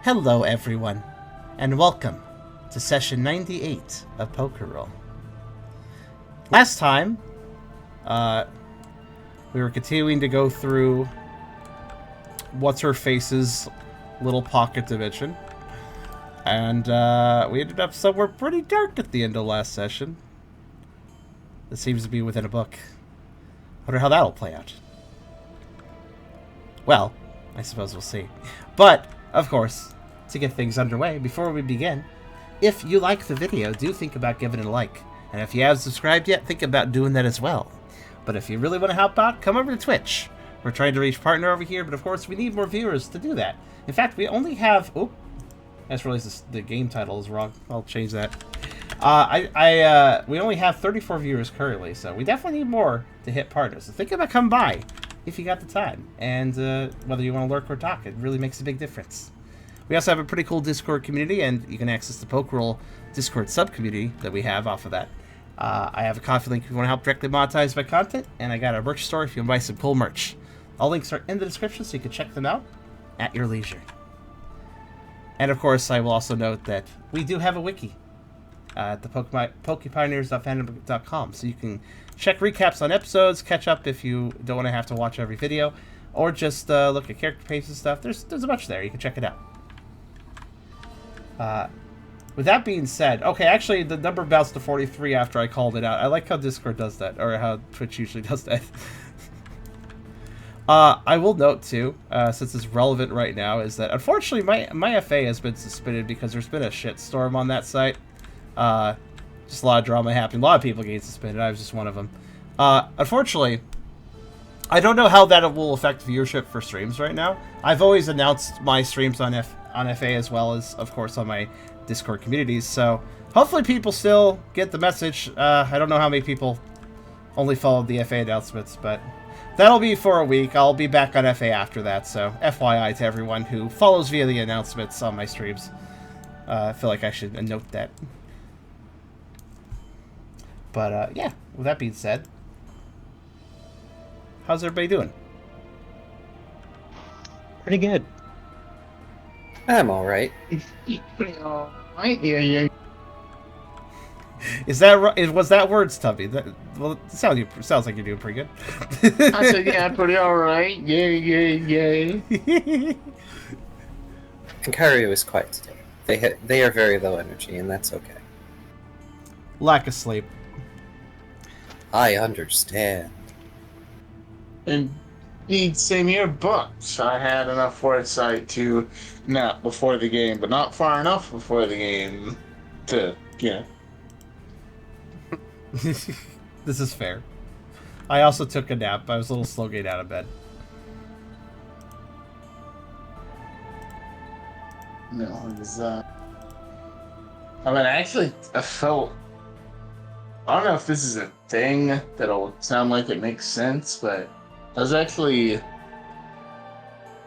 Hello everyone, and welcome to session 98 of Pokerole. Last time, we were continuing to go through What's-Her-Face's little pocket dimension, and we ended up somewhere pretty dark at the end of last session. This seems to be within a book. Wonder how that'll play out. Well, I suppose we'll see. But, of course, to get things underway, before we begin, if you like the video, do think about giving it a like. And if you haven't subscribed yet, think about doing that as well. But if you really want to help out, come over to Twitch. We're trying to reach partner over here, but of course we need more viewers to do that. In fact, we only have... Oh, I just realized the game title is wrong. I'll change that. We only have 34 viewers currently, so we definitely need more to hit partners. So think about coming by if you got the time. And whether you want to lurk or talk, it really makes a big difference. We also have a pretty cool Discord community, and you can access the Pokerole Discord sub-community that we have off of that. I have a coffee link if you want to help directly monetize my content, and I got a merch store if you want to buy some cool merch. All links are in the description, so you can check them out at your leisure. And of course, I will also note that we do have a wiki at the pokepioneers.fandom.com, so you can check recaps on episodes, catch up if you don't want to have to watch every video, or just look at character pages and stuff. There's a bunch there. You can check it out. With that being said, okay, actually, the number bounced to 43 after I called it out. I like how Discord does that, or how Twitch usually does that. I will note, too, since it's relevant right now, is that, unfortunately, my FA has been suspended because there's been a shitstorm on that site. Just a lot of drama happening. A lot of people getting suspended. I was just one of them. Unfortunately, I don't know how that will affect viewership for streams right now. I've always announced my streams on FA as well as, of course, on my Discord communities, so hopefully people still get the message. I don't know how many people only followed the FA announcements, but that'll be for a week. I'll be back on FA after that, so FYI to everyone who follows via the announcements on my streams. I feel like I should note that. But, yeah, with that being said, how's everybody doing? Pretty good. I'm alright. Right, yeah. Is that right? Was that words, Tubby? Well, it sounds like you're doing pretty good. I said, yeah, pretty alright. Yeah. And Kyrio is quiet today. They are very low energy, and that's okay. Lack of sleep. I understand. Indeed, same here, but I had enough foresight to nap before the game, but not far enough before the game to, This is fair. I also took a nap. I was a little slow getting out of bed. No, it was, I felt... I don't know if this is a thing that'll sound like it makes sense, but I was actually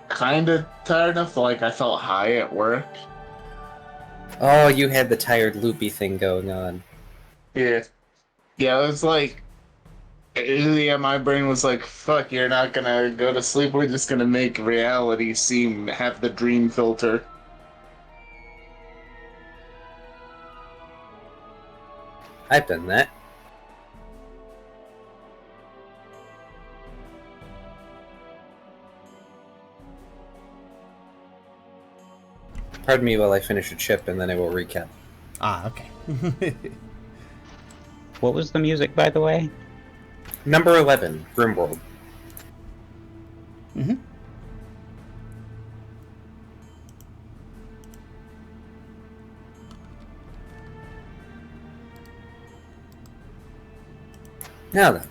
kind of tired enough that, I felt high at work. Oh, you had the tired loopy thing going on. Yeah, it was my brain was like, fuck, you're not gonna go to sleep, we're just gonna make reality have the dream filter. I've done that. Pardon me while I finish a chip, and then I will recap. Ah, okay. What was the music, by the way? Number 11, Grimworld. Mm-hmm. Now then.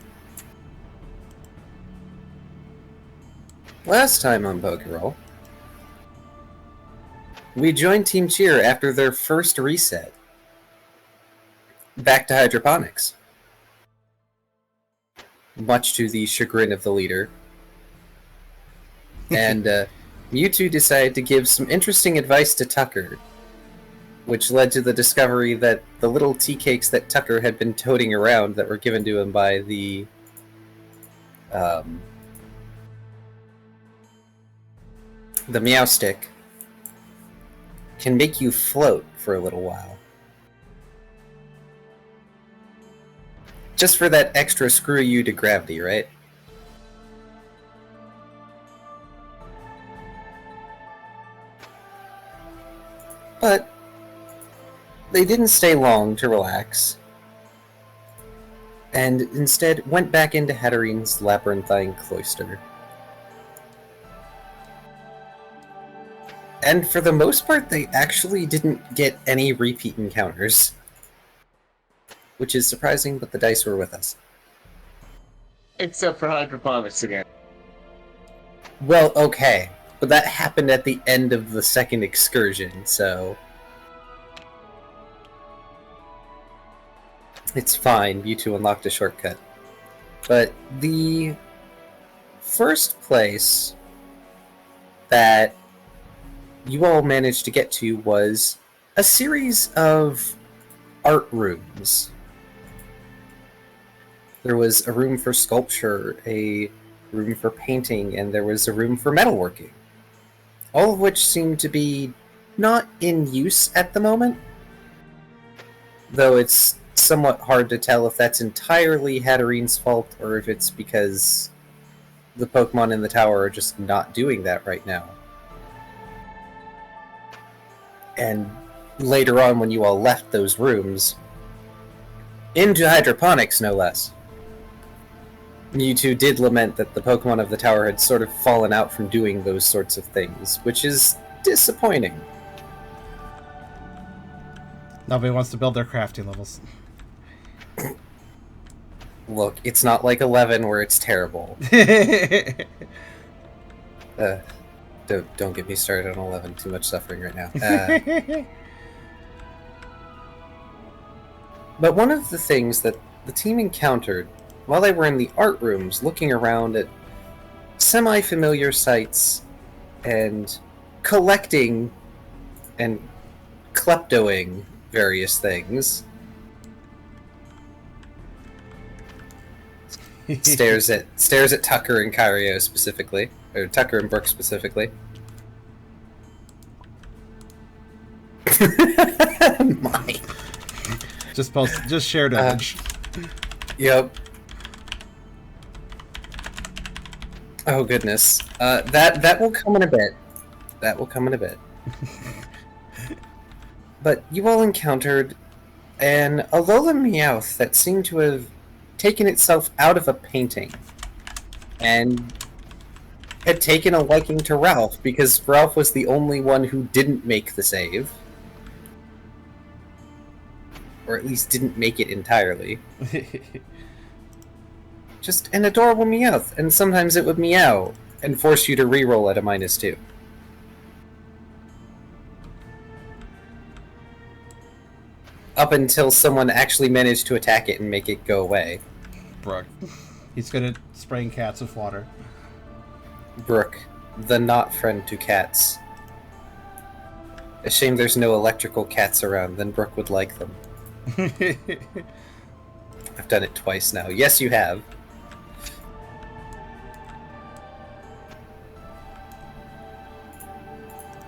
Last time on Pokerole, we joined Team Cheer after their first reset. Back to hydroponics. Much to the chagrin of the leader. And you two decided to give some interesting advice to Tucker, which led to the discovery that the little tea cakes that Tucker had been toting around that were given to him by the Meow Stick can make you float for a little while. Just for that extra screw you to gravity, right? But they didn't stay long to relax, and instead went back into Hatterene's labyrinthine cloister. And for the most part, they actually didn't get any repeat encounters. Which is surprising, but the dice were with us. Except for hydroponics again. Well, okay. But that happened at the end of the second excursion, so... It's fine, you two unlocked a shortcut. But the first place that you all managed to get to was a series of art rooms. There was a room for sculpture, a room for painting, and there was a room for metalworking. All of which seemed to be not in use at the moment. Though it's somewhat hard to tell if that's entirely Hatterene's fault or if it's because the Pokemon in the tower are just not doing that right now. And later on, when you all left those rooms, into hydroponics no less, you two did lament that the Pokemon of the tower had sort of fallen out from doing those sorts of things, which is disappointing. Nobody wants to build their crafting levels. Look, it's not like 11 where it's terrible. Don't get me started on 11. Too much suffering right now. But one of the things that the team encountered while they were in the art rooms looking around at semi-familiar sights and collecting and kleptoing various things, stares at Tucker and Kyrio specifically, or Tucker and Brooke specifically. My. Just shared image. Yep. Oh goodness. That will come in a bit. That will come in a bit. But you all encountered an Alola Meowth that seemed to have taken itself out of a painting and had taken a liking to Ralph because Ralph was the only one who didn't make the save. Or at least didn't make it entirely. Just an adorable Meowth, and sometimes it would meow and force you to reroll at a -2. Up until someone actually managed to attack it and make it go away. Brooke. He's good at spraying cats with water. Brooke, the not friend to cats. A shame there's no electrical cats around, then Brooke would like them. I've done it twice now. Yes, you have.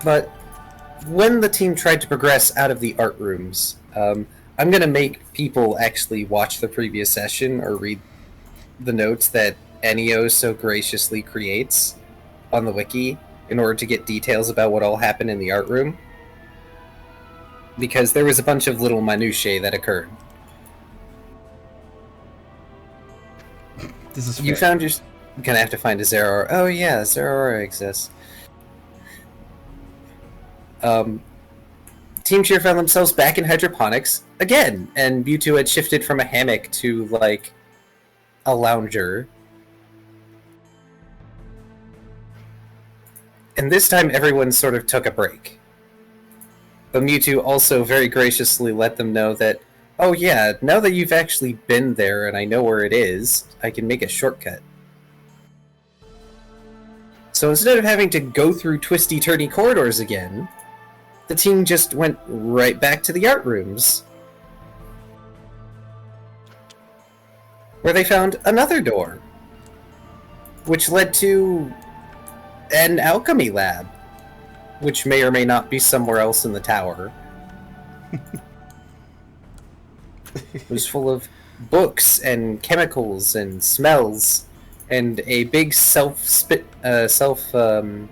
But when the team tried to progress out of the art rooms, I'm going to make people actually watch the previous session or read the notes that Ennio so graciously creates on the wiki in order to get details about what all happened in the art room. Because there was a bunch of little minutiae that occurred. This is You found you're gonna have to find a Zeraora. Oh yeah, Zeraora exists. Team Cheer found themselves back in hydroponics again, and Mewtwo had shifted from a hammock to, like, a lounger. And this time everyone sort of took a break. But Mewtwo also very graciously let them know that, oh yeah, now that you've actually been there and I know where it is, I can make a shortcut. So instead of having to go through twisty-turny corridors again, the team just went right back to the art rooms, where they found another door, which led to an alchemy lab, which may or may not be somewhere else in the tower. It was full of books and chemicals and smells, and a big self-stirring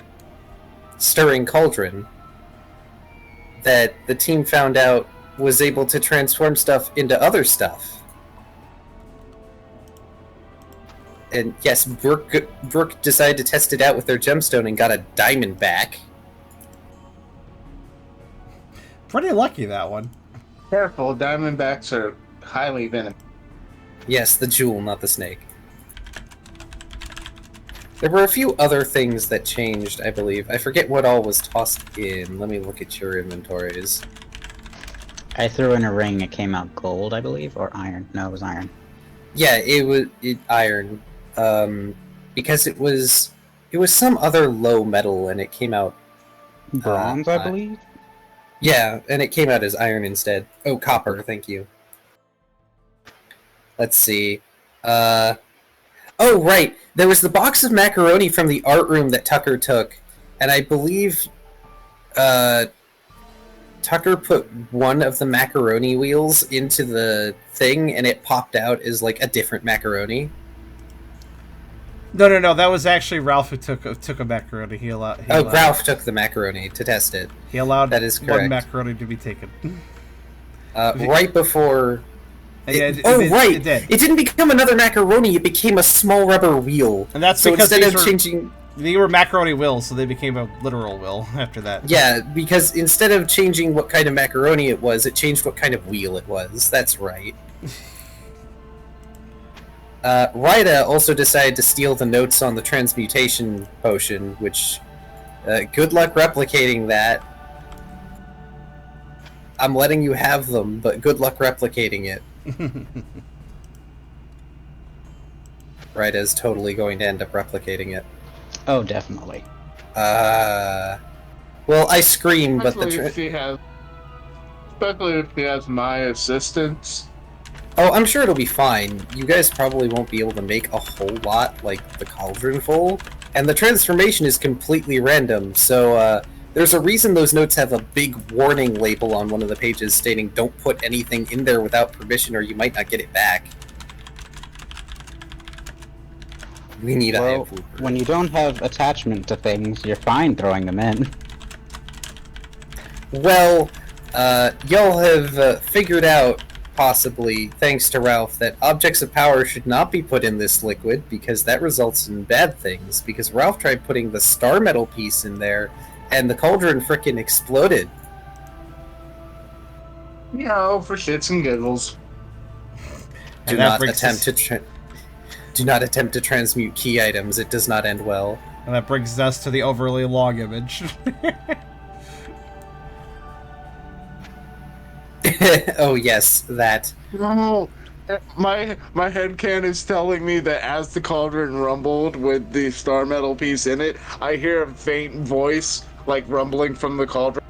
cauldron that the team found out was able to transform stuff into other stuff. And yes, Brooke decided to test it out with their gemstone and got a diamond back. Pretty lucky, that one. Careful, diamondbacks are highly venomous. Yes, the jewel, not the snake. There were a few other things that changed, I believe. I forget what all was tossed in. Let me look at your inventories. I threw in a ring, it came out gold, I believe, or iron. No, it was iron. Yeah, it was iron. Because it was some other low metal, and it came out Bronze, I believe? Yeah, and it came out as iron instead. Oh, copper, thank you. Let's see. Oh, right! There was the box of macaroni from the art room that Tucker took, and I believe Tucker put one of the macaroni wheels into the thing, and it popped out as, like, a different macaroni. No. That was actually Ralph who took a macaroni. Ralph took the macaroni to test it. He allowed that is correct. one macaroni to be taken. Right before... It It did. It didn't become another macaroni, it became a small rubber wheel. And that's so because instead of changing... They were macaroni wheels, so they became a literal wheel after that. Yeah, because instead of changing what kind of macaroni it was, it changed what kind of wheel it was. That's right. Ryda also decided to steal the notes on the transmutation potion, which... good luck replicating that. I'm letting you have them, but good luck replicating it. Ryda's totally going to end up replicating it. Oh, definitely. Well, I scream, but the... Especially if she has my assistance. Oh, I'm sure it'll be fine. You guys probably won't be able to make a whole lot, like the cauldron full. And the transformation is completely random, so there's a reason those notes have a big warning label on one of the pages stating don't put anything in there without permission or you might not get it back. We need a when you don't have attachment to things, you're fine throwing them in. Well, y'all have figured out, possibly, thanks to Ralph, that objects of power should not be put in this liquid, because that results in bad things, because Ralph tried putting the star metal piece in there, and the cauldron frickin' exploded. You know, for shits and giggles. Do not attempt to transmute key items, it does not end well. And that brings us to the overly long image. Oh yes, that. No, my headcanon is telling me that as the cauldron rumbled with the star metal piece in it, I hear a faint voice, like rumbling from the cauldron.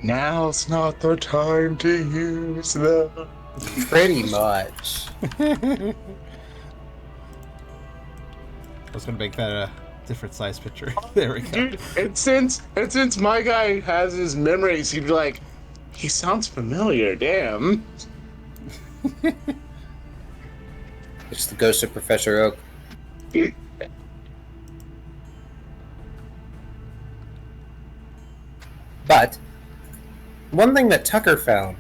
Now's not the time to use them. Pretty much. I was gonna make that a different size picture. There we go. Dude, and since my guy has his memories, he'd be like, he sounds familiar, damn. It's the ghost of Professor Oak. But, one thing that Tucker found,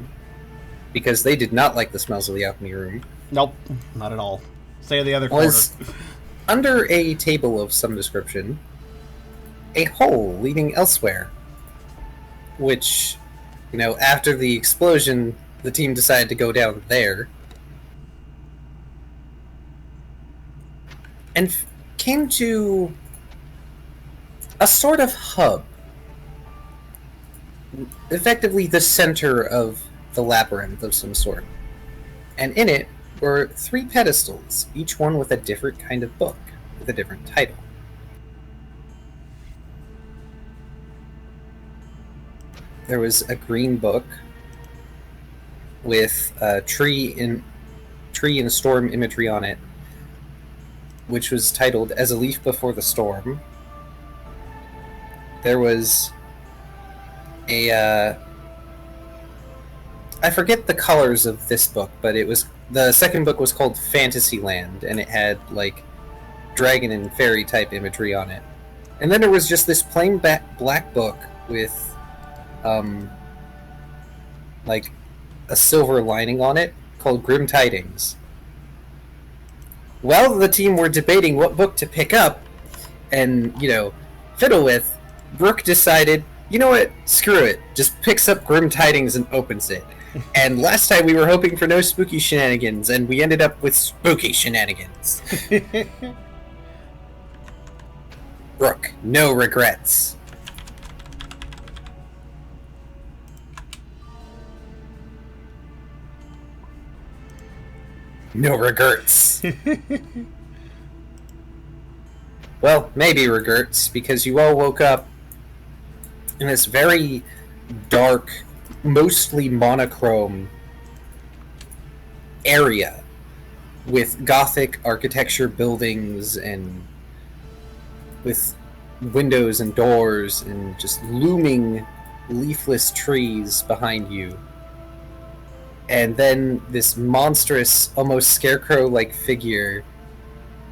because they did not like the smells of the alchemy room... Nope, not at all. Stay in the other was corner. Under a table of some description, a hole leading elsewhere. Which, you know, after the explosion, the team decided to go down there. And came to a sort of hub. Effectively the center of the labyrinth of some sort. And in it were 3 pedestals, each one with a different kind of book, with a different title. There was a green book with tree and storm imagery on it, which was titled "As a Leaf Before the Storm." There was I forget the colors of this book, but the second book was called Fantasyland, and it had like dragon and fairy type imagery on it. And then there was just this plain black book with like a silver lining on it called Grim Tidings. While the team were debating what book to pick up and, fiddle with, Brooke decided, you know what, screw it, just picks up Grim Tidings and opens it. And last time we were hoping for no spooky shenanigans, and we ended up with spooky shenanigans. Brooke, no regrets. No regrets. Well, maybe regrets, because you all woke up in this very dark, mostly monochrome area with Gothic architecture buildings and with windows and doors and just looming leafless trees behind you. And then this monstrous, almost scarecrow-like figure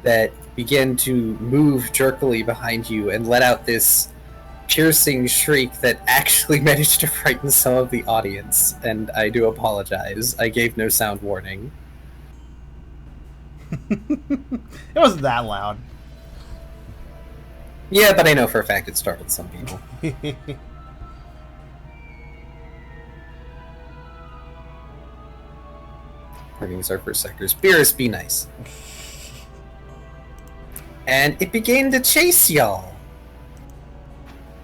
that began to move jerkily behind you and let out this piercing shriek that actually managed to frighten some of the audience. And I do apologize. I gave no sound warning. It wasn't that loud. Yeah, but I know for a fact it startled some people. Greetings, our first sectors. Beerus, be nice. And it began to chase y'all.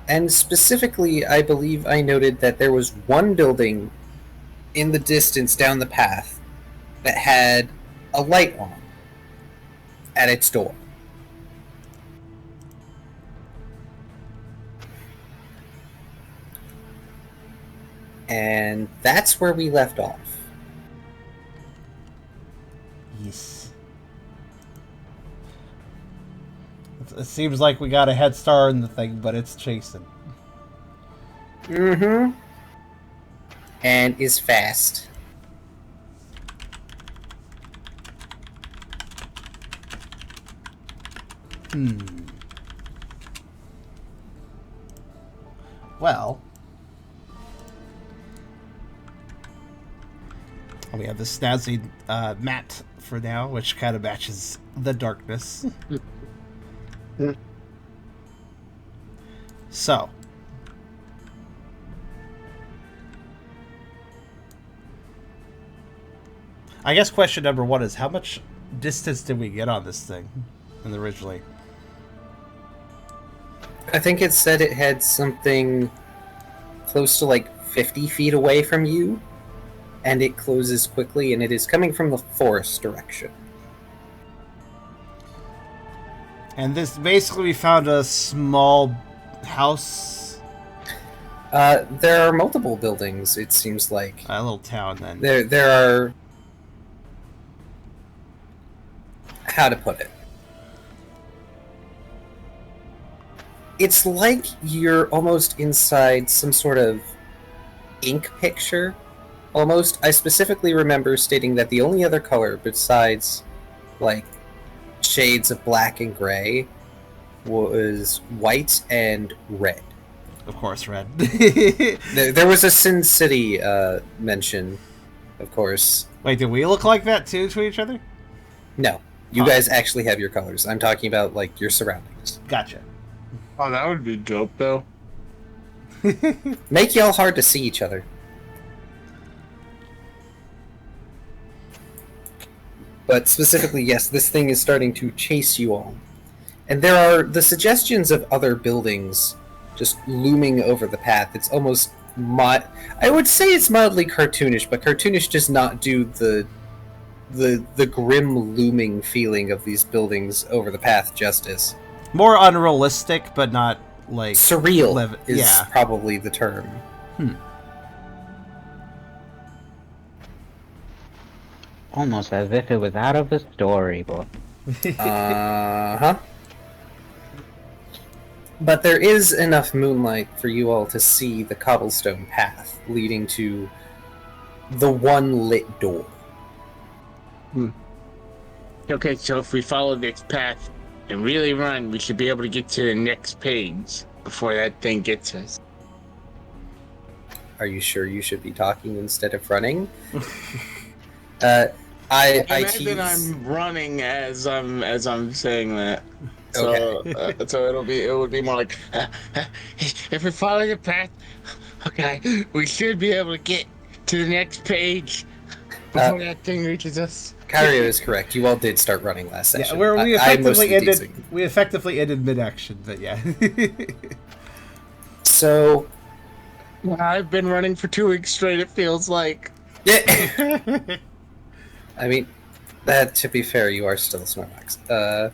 And specifically, I believe I noted that there was one building in the distance down the path that had a light on at its door. And that's where we left off. Yes. It seems like we got a head start in the thing, but it's chasing. Mm-hmm. And is fast. Well, we have the snazzy mat for now, which kind of matches the darkness. So, I guess question number one is, how much distance did we get on this thing originally? I think it said it had something close to like 50 feet away from you, and it closes quickly, and it is coming from the forest direction. And this, basically, we found a small house. There are multiple buildings, it seems like. A little town, then. There are... How to put it? It's like you're almost inside some sort of ink picture. Almost. I specifically remember stating that the only other color besides, like, shades of black and gray was white and red. Of course, red. There was a Sin City mention, of course. Wait, did we look like that too to each other? No. You guys actually have your colors. I'm talking about, like, your surroundings. Gotcha. Oh, that would be dope, though. Make y'all hard to see each other. But specifically, yes, this thing is starting to chase you all. And there are the suggestions of other buildings just looming over the path. It's almost I would say it's mildly cartoonish, but cartoonish does not do the grim looming feeling of these buildings over the path justice. More unrealistic, but not, like... Surreal is probably the term. Almost as if it was out of a storybook. Uh-huh. But there is enough moonlight for you all to see the cobblestone path leading to the one lit door. Okay, so if we follow this path and really run, we should be able to get to the next page before that thing gets us. Are you sure you should be talking instead of running? I imagine I'm running as I'm saying that. So, Okay. So it would be more like, if we follow the path, okay, we should be able to get to the next page before that thing reaches us. Kyrio is correct. You all did start running last session. Yeah, we I'm mostly effectively teasing. we effectively ended mid-action, but yeah. So, I've been running for 2 weeks straight, it feels like. yeah. I mean, to be fair, you are still a Snorlax.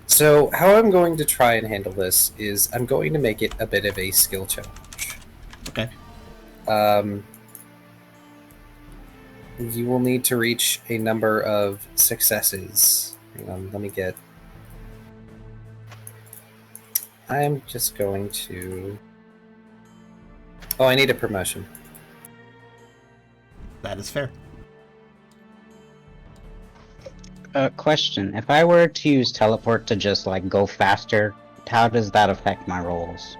So how I'm going to try and handle this is I'm going to make it a bit of a skill challenge. Okay. You will need to reach a number of successes. Hang on, let me get... I'm just going to... Oh, I need a promotion. That is fair. Question. If I were to use teleport to just, like, go faster, how does that affect my rolls?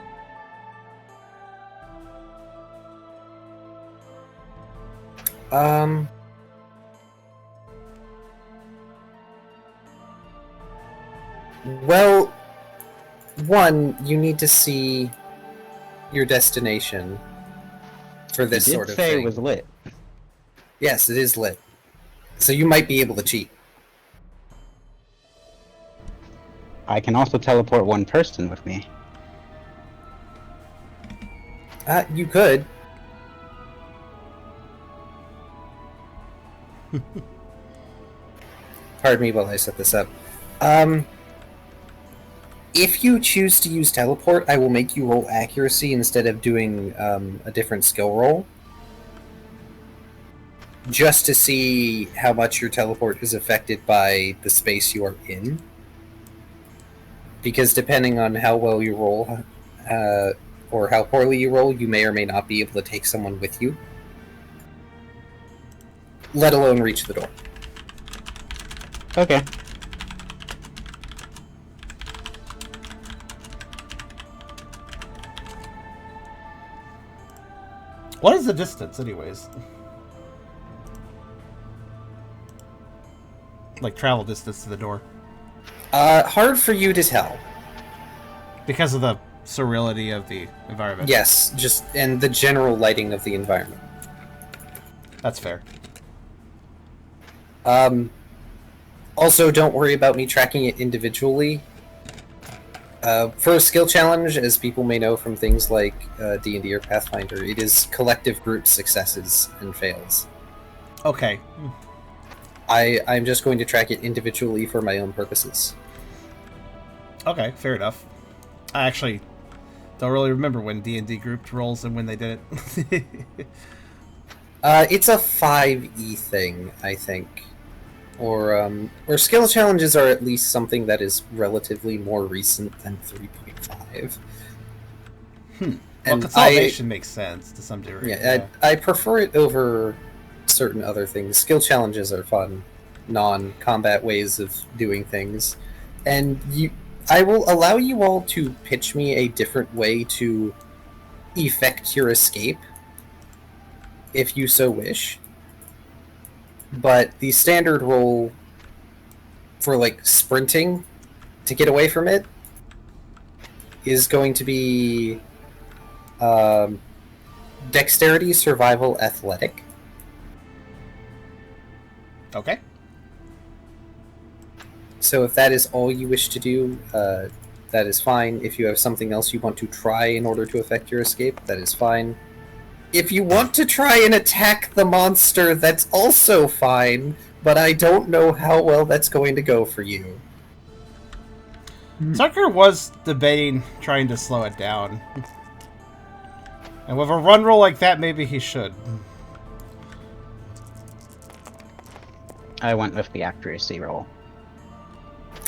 Well, one, you need to see your destination for this You sort did of say thing. it was lit. Yes, it is lit. So you might be able to cheat. I can also teleport one person with me. You could. Pardon me while I set this up. If you choose to use teleport, I will make you roll accuracy instead of doing a different skill roll. Just to see how much your teleport is affected by the space you are in. Because depending on how well you roll, or how poorly you roll, you may or may not be able to take someone with you. Let alone reach the door. Okay. What is the distance, anyways? Like travel distance to the door. Hard for you to tell. Because of the surreality of the environment. Yes, and the general lighting of the environment. That's fair. Also, don't worry about me tracking it individually. For a skill challenge, as people may know from things like D&D or Pathfinder, it is collective group successes and fails. Okay. I'm just going to track it individually for my own purposes. Okay, fair enough. I actually don't really remember when D&D grouped rolls and when they did it. It's a 5e thing, I think. Or skill challenges are at least something that is relatively more recent than 3.5. Well, And consolidation makes sense to some degree. Yeah, I prefer it over certain other things. Skill challenges are fun, non-combat ways of doing things. And I will allow you all to pitch me a different way to effect your escape, if you so wish. But the standard roll for, like, sprinting to get away from it is going to be dexterity, survival, athletic. Okay. So if that is all you wish to do, that is fine. If you have something else you want to try in order to effect your escape, that is fine. If you want to try and attack the monster, that's also fine, but I don't know how well that's going to go for you. Tucker was debating trying to slow it down. And with a run roll like that, maybe he should. I went with the accuracy roll.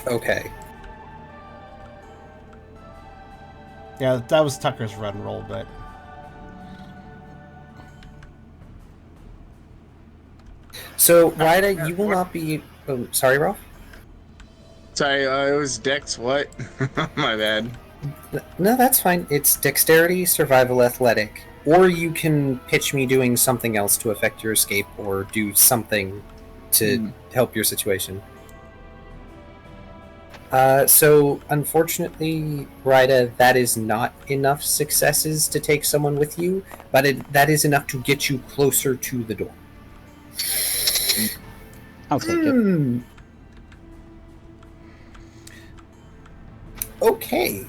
Okay. Yeah, that was Tucker's run roll, but... So, Ryda, you will not be... Oh, sorry, Ralph? Sorry, it was Dex what? My bad. No, that's fine. It's dexterity, survival, athletic. Or you can pitch me doing something else to affect your escape or do something to help your situation. So, unfortunately, Ryda, that is not enough successes to take someone with you, but that is enough to get you closer to the door. I'll take it. Okay.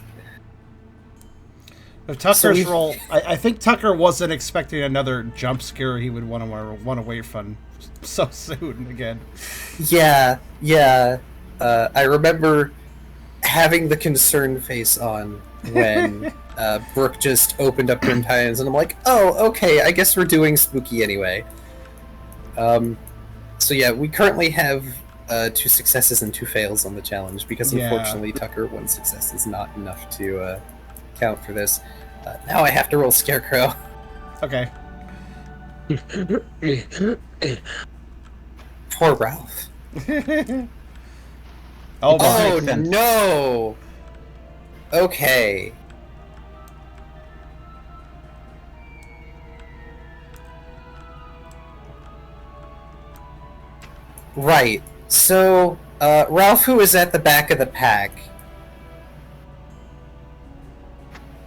If Tucker's roll, I think Tucker wasn't expecting another jump scare he would want to run away from so soon again. Yeah. I remember having the concerned face on when Brooke just opened up Grim Titans, and I'm like, oh, okay, I guess we're doing spooky anyway. So yeah, we currently have 2 successes and 2 fails on the challenge, because unfortunately Tucker, 1 success is not enough to count for this. Now I have to roll Scarecrow. Okay. Poor Ralph. Oh no! Okay. Right. So, Ralph, who is at the back of the pack,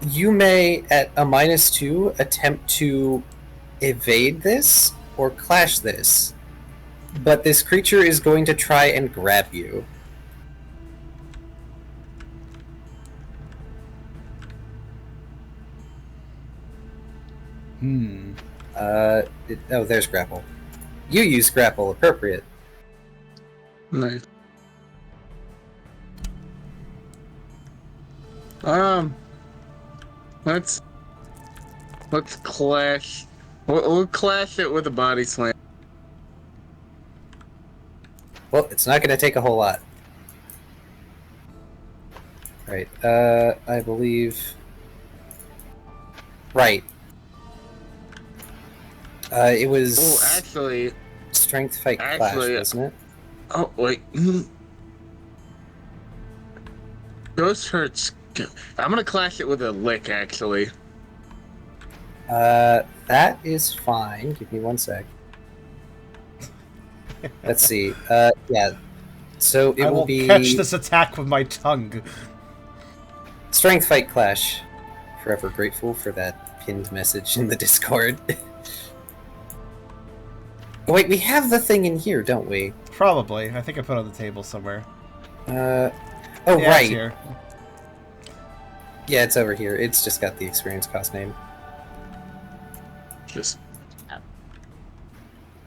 you may, at a -2, attempt to evade this or clash this, but this creature is going to try and grab you. Oh, there's grapple. You use grapple, appropriate. Nice. Let's clash. We'll clash it with a body slam. Well, it's not going to take a whole lot. Right, I believe... Right. It was... Oh, actually... Strength Fight Clash, wasn't it? Oh, wait. Ghost hurts. I'm gonna clash it with a lick, actually. That is fine. Give me 1 sec. Let's see. Yeah. So it I will will be... catch this attack with my tongue. Strength Fight Clash. Forever grateful for that pinned message in the Discord. Oh, wait, we have the thing in here, don't we? Probably. I think I put it on the table somewhere. Oh, Yeah, right. it's here. Yeah, it's over here. It's just got the experience cost name. Just...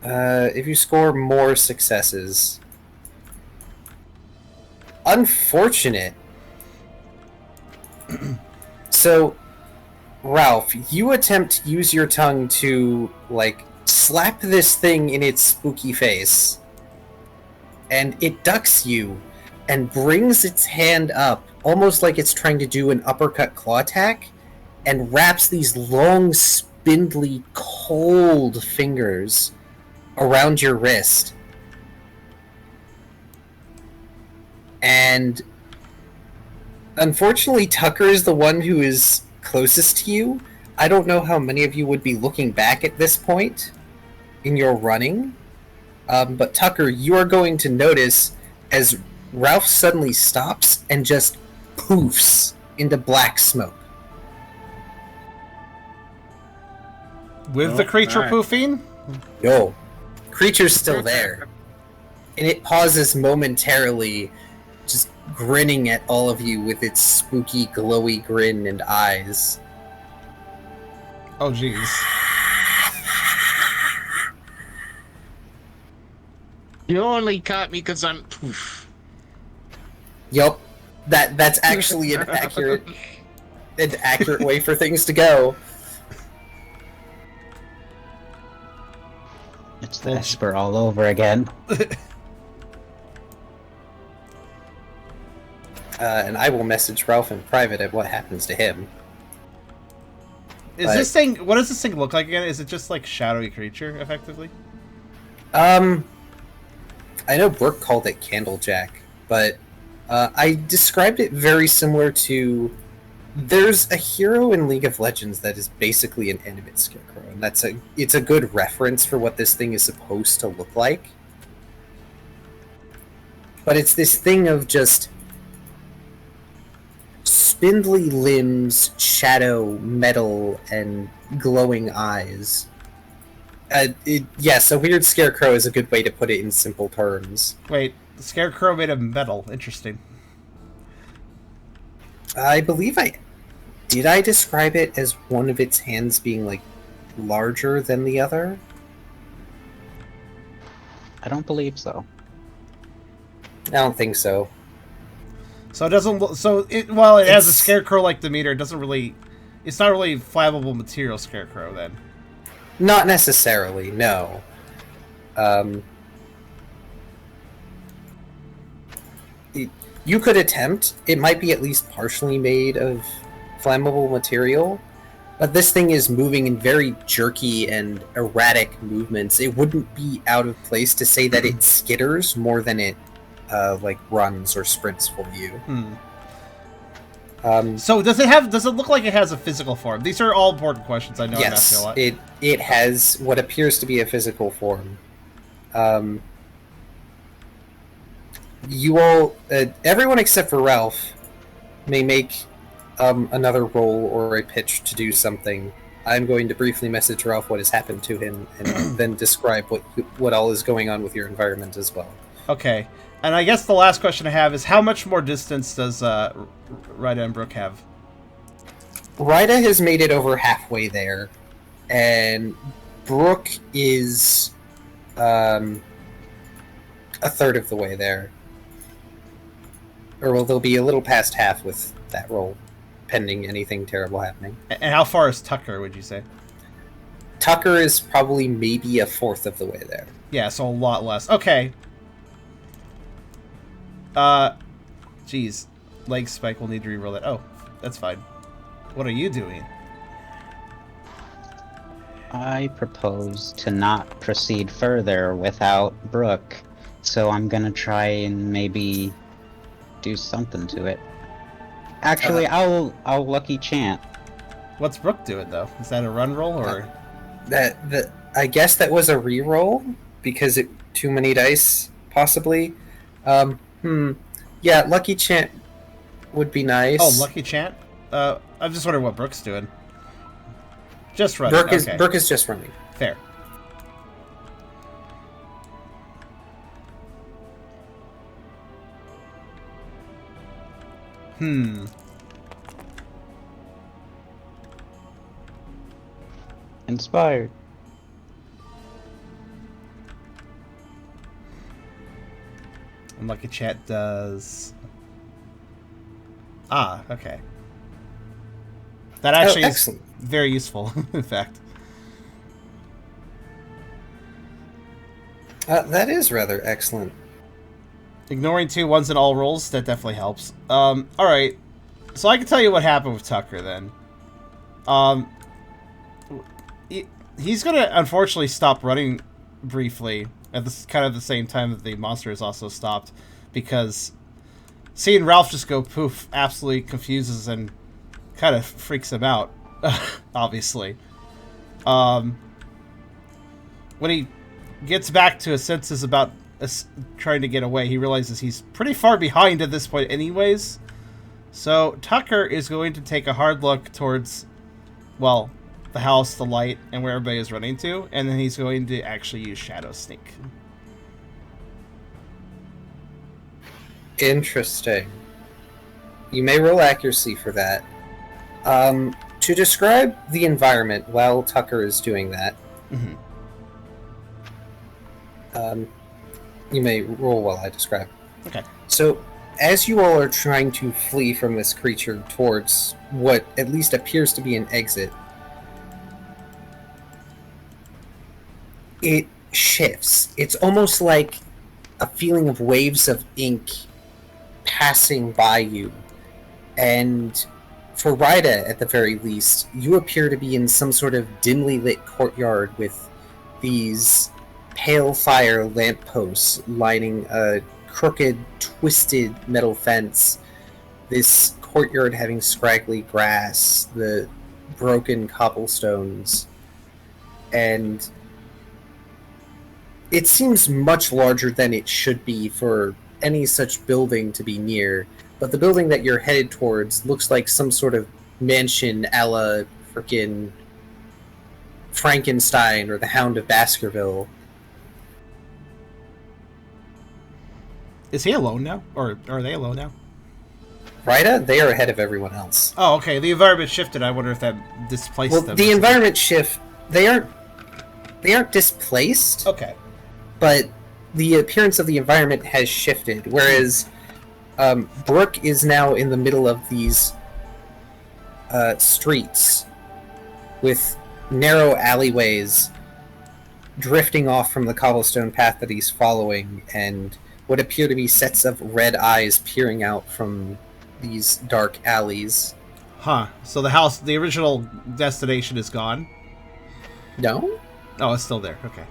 If you score more successes... Unfortunate. So, Ralph, you attempt to use your tongue to, like, slap this thing in its spooky face. And it ducks you and brings its hand up, almost like it's trying to do an uppercut claw attack, and wraps these long, spindly, cold fingers around your wrist. And unfortunately, Tucker is the one who is closest to you. I don't know how many of you would be looking back at this point in your running. But Tucker, you are going to notice as Ralph suddenly stops and just poofs into black smoke. With the creature poofing? Yo, creature's still there. And it pauses momentarily, just grinning at all of you with its spooky, glowy grin and eyes. Oh, jeez. You only caught me because I'm poof. Yup. That's actually an accurate way for things to go. It's the Esper all over again. And I will message Ralph in private at what happens to him. Is this thing? What does this thing look like again? Is it just like shadowy creature, effectively? I know Brooke called it Candlejack, but I described it very similar to. There's a hero in League of Legends that is basically an animate scarecrow, and it's a good reference for what this thing is supposed to look like. But it's this thing of just spindly limbs, shadow, metal, and glowing eyes. Yes, a weird scarecrow is a good way to put it in simple terms. Wait, the scarecrow made of metal. Interesting. I believe did I describe it as one of its hands being, like, larger than the other? I don't believe so. I don't think so. So it doesn't look... So, while it has a scarecrow-like demeanor, it doesn't really... It's not really flammable material scarecrow, then. Not necessarily, no. You could attempt. It might be at least partially made of flammable material, but this thing is moving in very jerky and erratic movements. It wouldn't be out of place to say that it skitters more than it like runs or sprints for you. So does it look like it has a physical form? These are all important questions. I know. Yes, I'm asking a lot. it has what appears to be a physical form. You all, everyone except for Ralph, may make another roll or a pitch to do something. I'm going to briefly message Ralph what has happened to him, and then describe what all is going on with your environment as well. Okay, and I guess the last question I have is how much more distance does Ryda and Brooke have? Ryda has made it over halfway there, and Brooke is a third of the way there. Or well, they'll be a little past half with that roll, pending anything terrible happening. And how far is Tucker, would you say? Tucker is probably maybe a fourth of the way there. Yeah, so a lot less. Okay. Geez. Leg spike will need to reroll that. Oh, that's fine. What are you doing? I propose to not proceed further without Brooke, so I'm gonna try and maybe do something to it. Actually, I'll lucky chant. What's Brooke doing though? Is that a run roll or? I guess that was a reroll because it too many dice possibly. Yeah, lucky chant would be nice. Oh, lucky chant. I'm just wondering what Brooke's doing. Just running. Brooke is just running. Fair. Inspired. And lucky chat does. Ah, okay. That actually is very useful, in fact. That is rather excellent. Ignoring 2 ones in all rolls, that definitely helps. Alright. So I can tell you what happened with Tucker, then. He's gonna, unfortunately, stop running briefly at this kind of the same time that the monster has also stopped, because seeing Ralph just go poof absolutely confuses and kind of freaks him out, obviously. When he gets back to his senses about trying to get away, he realizes he's pretty far behind at this point anyways. So Tucker is going to take a hard look towards, well, the house, the light, and where everybody is running to, and then he's going to actually use Shadow Sneak. Interesting. You may roll accuracy for that. To describe the environment while Tucker is doing that, you may roll while I describe. Okay. So, as you all are trying to flee from this creature towards what at least appears to be an exit, it shifts. It's almost like a feeling of waves of ink passing by you, and for Rida, at the very least, you appear to be in some sort of dimly lit courtyard with these pale fire lampposts lining a crooked, twisted metal fence. This courtyard having scraggly grass, the broken cobblestones, and it seems much larger than it should be for any such building to be near. But the building that you're headed towards looks like some sort of mansion a la frickin' Frankenstein or the Hound of Baskerville. Is he alone now? Or are they alone now? Rida, they are ahead of everyone else. Oh, okay. The environment shifted. I wonder if that displaced them. Well, the environment shift, they aren't displaced. Okay. But the appearance of the environment has shifted, whereas Brooke is now in the middle of these streets with narrow alleyways drifting off from the cobblestone path that he's following, and what appear to be sets of red eyes peering out from these dark alleys. Huh. So the house, the original destination is gone? No? Oh, it's still there. Okay.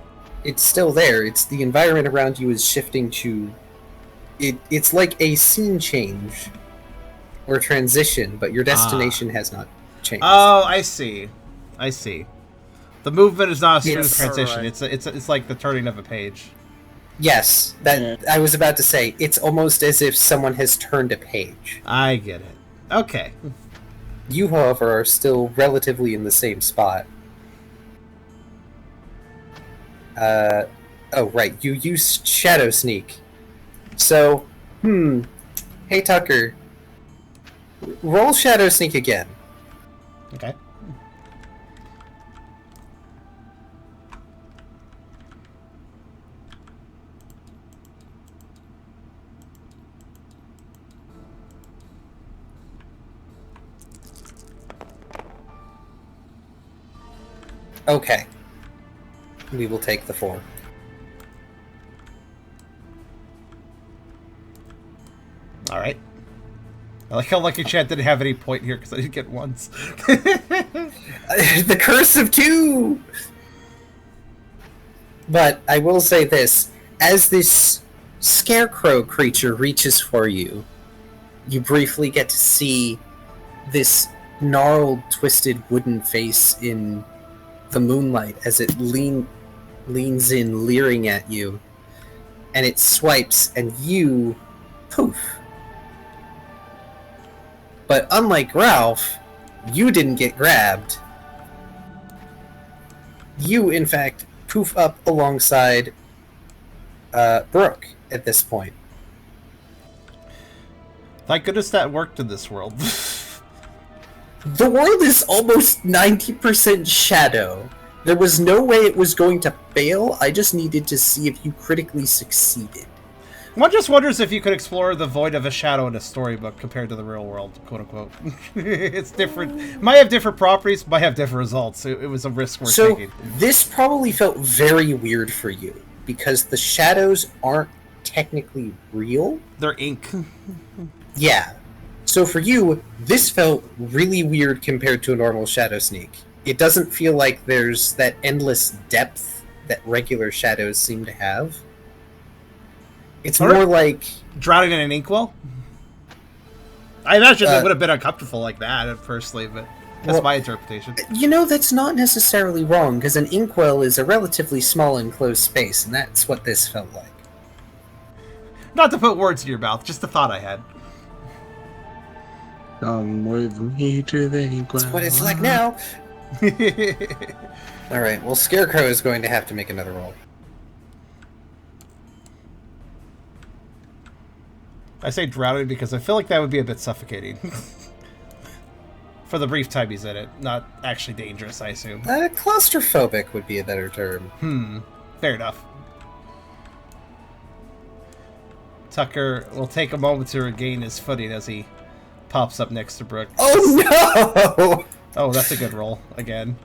It's still there. It's the environment around you is shifting to... It's like a scene change or transition, but your destination has not changed. Oh, I see. I see. The movement is not a smooth Yes. transition. Right. It's like the turning of a page. Yes, that I was about to say. It's almost as if someone has turned a page. I get it. Okay. You, however, are still relatively in the same spot. Oh, right. You used Shadow Sneak. So, hey, Tucker. Roll Shadow Sneak again. Okay. Okay. We will take the 4. Alright. I like how Lucky Chat didn't have any point here because I didn't get ones. The curse of 2! But I will say this. As this scarecrow creature reaches for you, you briefly get to see this gnarled, twisted wooden face in the moonlight as it leans in, leering at you. And it swipes, and you... poof. But unlike Ralph, you didn't get grabbed. You, in fact, poof up alongside Brooke at this point. Thank goodness that worked in this world. The world is almost 90% shadow. There was no way it was going to fail. I just needed to see if you critically succeeded. One just wonders if you could explore the void of a shadow in a storybook compared to the real world, quote unquote. It's different. Might have different properties, might have different results. It was a risk worth taking. This probably felt very weird for you, because the shadows aren't technically real. They're ink. Yeah. So for you, this felt really weird compared to a normal Shadow Sneak. It doesn't feel like there's that endless depth that regular shadows seem to have. It's more like... Drowning in an inkwell? I imagine it would have been uncomfortable like that, personally, but that's my interpretation. You know, that's not necessarily wrong, because an inkwell is a relatively small enclosed space, and that's what this felt like. Not to put words in your mouth, just the thought I had. Come with me to the inkwell. That's what it's like now. Alright, well, Scarecrow is going to have to make another roll. I say drowning because I feel like that would be a bit suffocating. For the brief time he's in it. Not actually dangerous, I assume. Claustrophobic would be a better term. Fair enough. Tucker will take a moment to regain his footing as he pops up next to Brooke. Oh no! Oh, that's a good roll, again.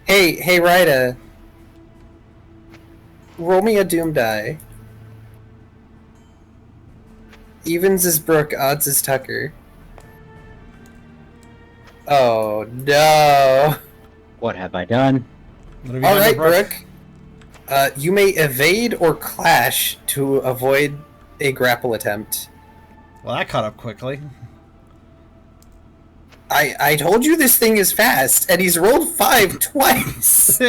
Hey, Rida. Roll me a Doom die. Evens is Brooke, odds is Tucker. Oh no. What have I done? What have you done to Alright, Brooke? Brooke. You may evade or clash to avoid a grapple attempt. Well, that caught up quickly. I told you this thing is fast, and he's rolled 5 twice.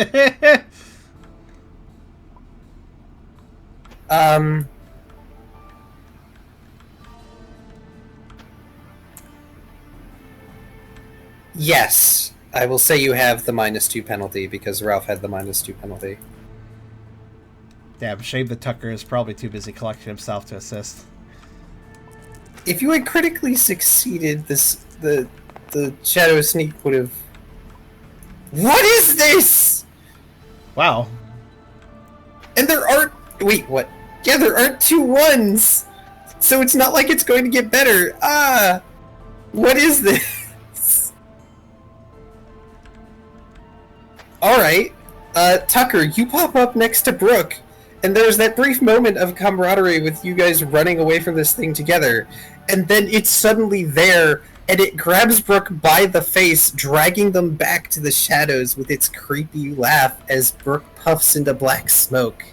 Yes, I will say you have the -2 penalty because Ralph had the -2 penalty. Damn, shame that Tucker is probably too busy collecting himself to assist. If you had critically succeeded, the Shadow Sneak would have... What is this? Wow. And there aren't... Wait, what? Yeah, there aren't 2 1s! So it's not like it's going to get better. Ah! What is this? Alright. Tucker, you pop up next to Brooke, and there's that brief moment of camaraderie with you guys running away from this thing together, and then it's suddenly there, and it grabs Brooke by the face, dragging them back to the shadows with its creepy laugh as Brooke puffs into black smoke.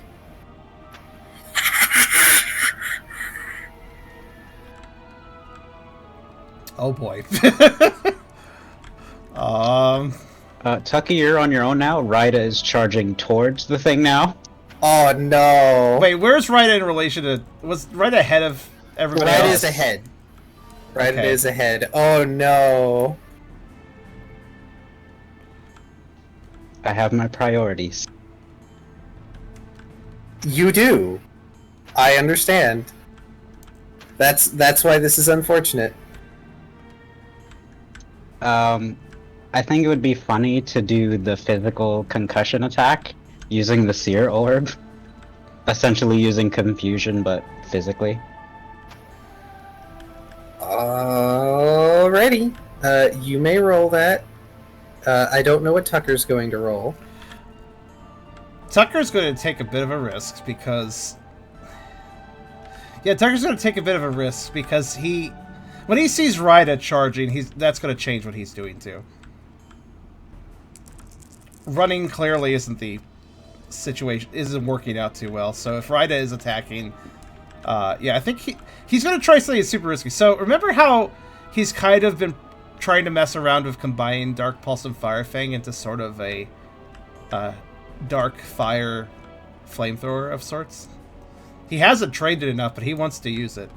Oh boy. Tucky, you're on your own now. Ryda is charging towards the thing now. Oh no! Wait, where's Ryda in relation to... Was Ryda ahead of everybody Ryda else? is ahead. Ryda Okay. is ahead. Oh no! I have my priorities. You do. I understand. That's why this is unfortunate. I think it would be funny to do the physical concussion attack using the seer orb. Essentially using confusion, but physically. Alrighty. You may roll that. I don't know what Tucker's going to roll. Tucker's going to take a bit of a risk because... Yeah, Tucker's going to take a bit of a risk because when he sees Ryda charging, that's going to change what he's doing too. Running clearly isn't working out too well. So if Ryda is attacking, yeah, I think he's going to try something super risky. So remember how he's kind of been trying to mess around with combining Dark Pulse and Fire Fang into sort of a dark fire flamethrower of sorts? He hasn't trained it enough, but he wants to use it.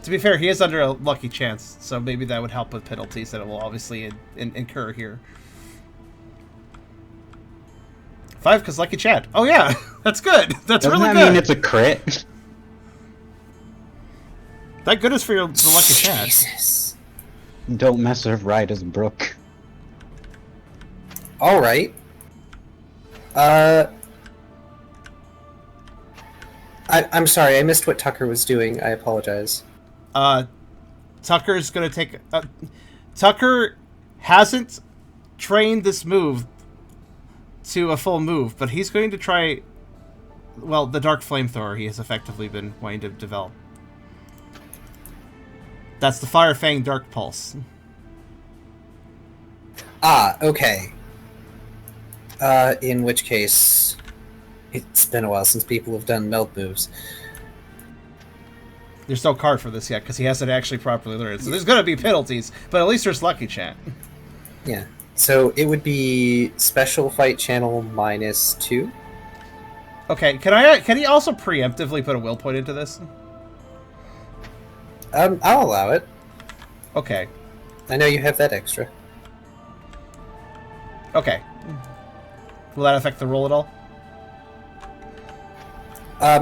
To be fair, he is under a lucky chance, so maybe that would help with penalties that it will obviously incur here. 5 because lucky chat. Oh yeah, that's good. That's Doesn't really that good. mean it's a crit? That good is for the lucky chat. Jesus. Don't mess with Ryda's Brook. Alright. I'm sorry, I missed what Tucker was doing. I apologize. Tucker's gonna take... Tucker hasn't trained this move to a full move, but he's going to try... Well, the Dark Flamethrower he has effectively been wanting to develop. That's the Fire Fang Dark Pulse. Ah, okay. In which case... It's been a while since people have done meld moves. There's no card for this yet, because he hasn't actually properly learned it. So there's going to be penalties, but at least there's lucky chat. Yeah. So it would be Special Fight Channel -2. Okay, can he also preemptively put a will point into this? I'll allow it. Okay. I know you have that extra. Okay. Will that affect the roll at all?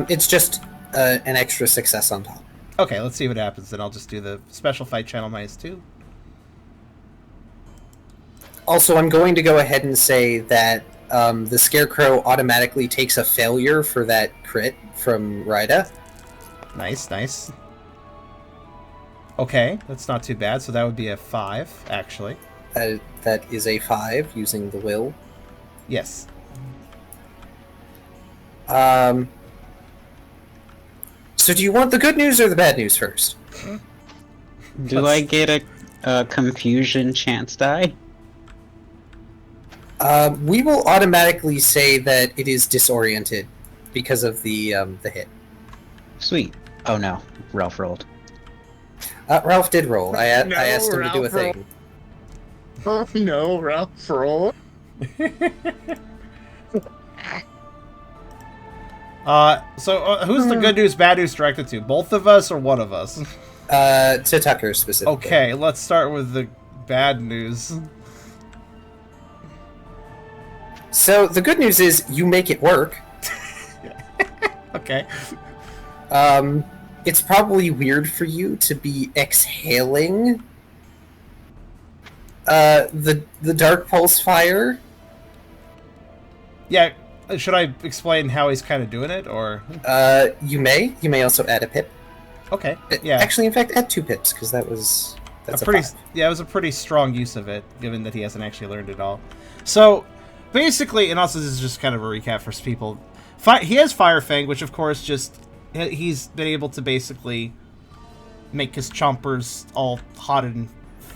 It's just an extra success on top. Okay, let's see what happens. Then I'll just do the Special Fight Channel -2. Also, I'm going to go ahead and say that the Scarecrow automatically takes a failure for that crit from Ryda. Nice, nice. Okay, that's not too bad. So that would be a 5, actually. That is a 5 using the will. Yes. So do you want the good news or the bad news first? Do I get a confusion chance die? We will automatically say that it is disoriented because of the hit. Sweet. Oh no, Ralph rolled. Ralph did roll. I asked him to do a Ralph thing. Oh no, Ralph roll. Who's the good news, bad news directed to? Both of us or one of us? To Tucker specifically. Okay, let's start with the bad news. So the good news is you make it work. Okay. It's probably weird for you to be exhaling the dark pulse fire. Yeah, should I explain how he's kind of doing it, or? You may also add a pip. Okay. Yeah. Actually, in fact, add 2 pips because that's a pretty. 5. Yeah, it was a pretty strong use of it, given that he hasn't actually learned it all. So, basically, and also this is just kind of a recap for people. He has Fire Fang, which of course he's been able to basically make his chompers all hot and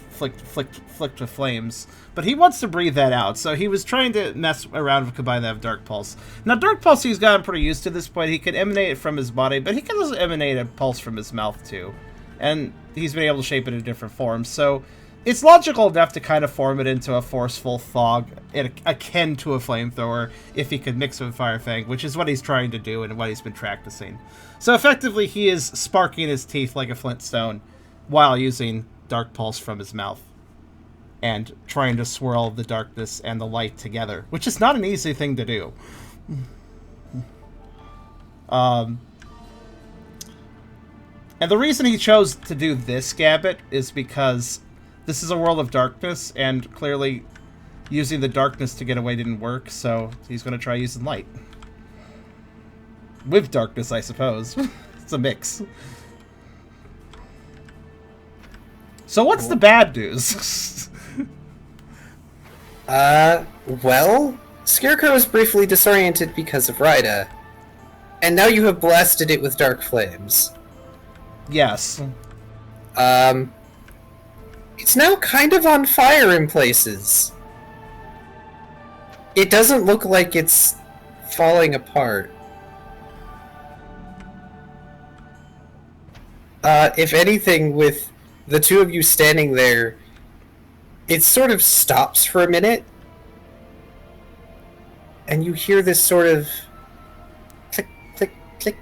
flicked with flames. But he wants to breathe that out, so he was trying to mess around with combine that with Dark Pulse. Now, Dark Pulse he's gotten pretty used to this point. He can emanate it from his body, but he can also emanate a pulse from his mouth too. And he's been able to shape it in different forms, so it's logical enough to kind of form it into a forceful fog akin to a flamethrower if he could mix it with Fire Fang, which is what he's trying to do and what he's been practicing. So effectively, he is sparking his teeth like a flintstone while using Dark Pulse from his mouth and trying to swirl the darkness and the light together, which is not an easy thing to do. And the reason he chose to do this Gambit is because this is a world of darkness, and clearly using the darkness to get away didn't work, so he's going to try using light. With darkness, I suppose. It's a mix. So what's the bad news? Well, Scarecrow is briefly disoriented because of Rida, and now you have blasted it with dark flames. Yes. It's now kind of on fire in places. It doesn't look like it's falling apart. If anything, with the two of you standing there, it sort of stops for a minute, and you hear this sort of click, click, click,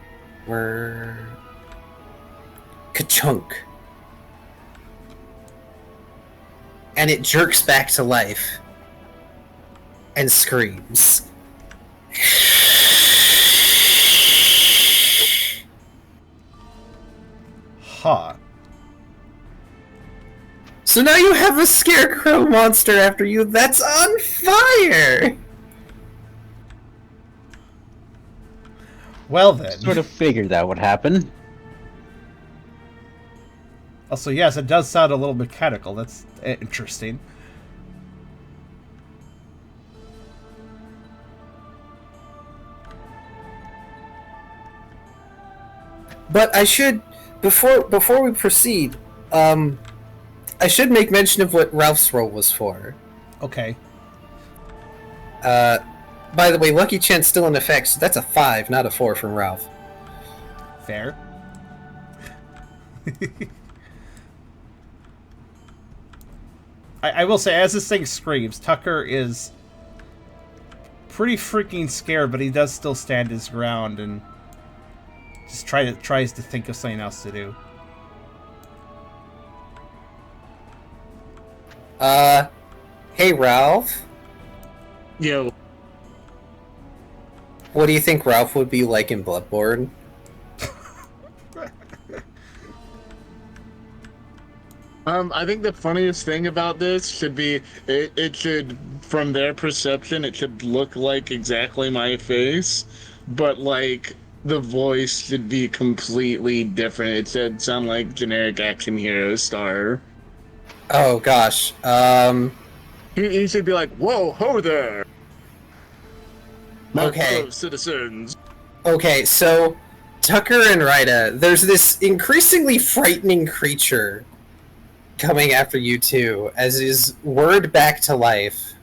ka-chunk. And it jerks back to life and screams. Huh. So now you have a scarecrow monster after you that's on fire! Well then. Sort of figured that would happen. Also, yes, it does sound a little mechanical. That's interesting. But I should, before we proceed, I should make mention of what Ralph's roll was for. Okay. By the way, Lucky Chant's still in effect, so that's a 5, not a 4 from Ralph. Fair. I will say, as this thing screams, Tucker is pretty freaking scared, but he does still stand his ground and just tries to think of something else to do. Hey Ralph, Yo. what do you think Ralph would be like in Bloodborne? I think the funniest thing about this should be it should, from their perception, it should look like exactly my face, but like the voice should be completely different. It should sound like generic action hero star. Oh gosh, He should be like, "Whoa, ho there, my Okay. fellow citizens." Okay, so Tucker and Rida, there's this increasingly frightening creature coming after you two, as is whirred back to life.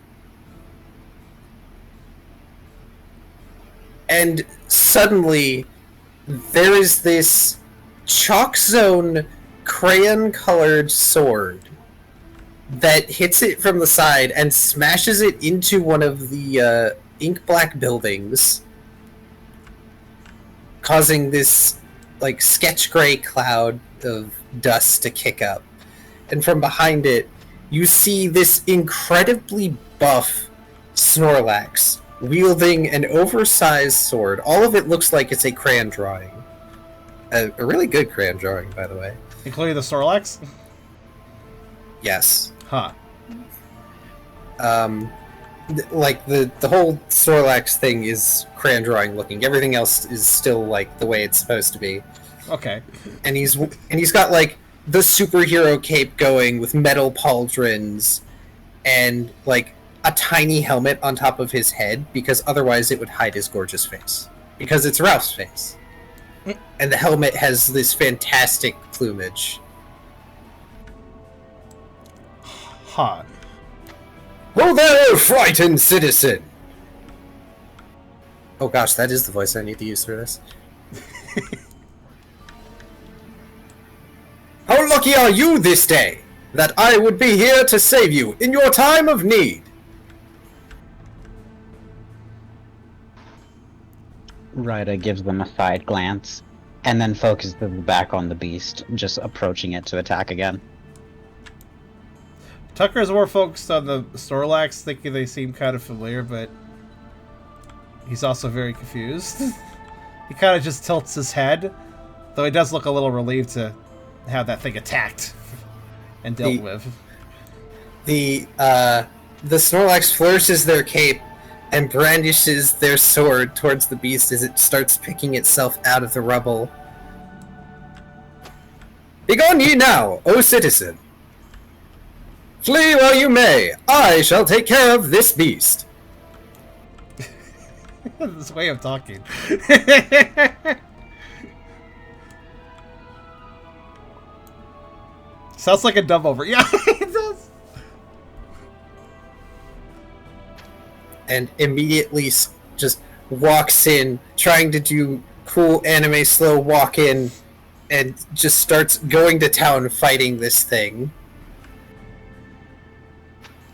And suddenly, there is this chalk zone crayon-colored sword that hits it from the side and smashes it into one of the ink-black buildings, causing this like sketch gray cloud of dust to kick up. And from behind it, you see this incredibly buff Snorlax wielding an oversized sword. All of it looks like it's a crayon drawing. A really good crayon drawing, by the way. Including the Snorlax? Yes. Huh. Like the whole Snorlax thing is crayon drawing looking. Everything else is still like the way it's supposed to be. Okay. And he's got like the superhero cape going with metal pauldrons and like a tiny helmet on top of his head, because otherwise it would hide his gorgeous face. Because it's Ralph's face. And the helmet has this fantastic plumage. Huh. Ho there, frightened citizen! Oh gosh, that is the voice I need to use for this. How lucky are you this day, that I would be here to save you in your time of need? Ryda gives them a side glance, and then focuses back on the beast, just approaching it to attack again. Tucker is more focused on the Snorlax, thinking they seem kind of familiar, but he's also very confused. He kind of just tilts his head, though he does look a little relieved to have that thing attacked and dealt with. The Snorlax flourishes their cape and brandishes their sword towards the beast as it starts picking itself out of the rubble. Begone ye now, O citizen! Flee while you may! I shall take care of this beast! This way of talking. Sounds like a dub-over. Yeah, it does. And immediately just walks in, trying to do cool anime slow walk in, and just starts going to town fighting this thing.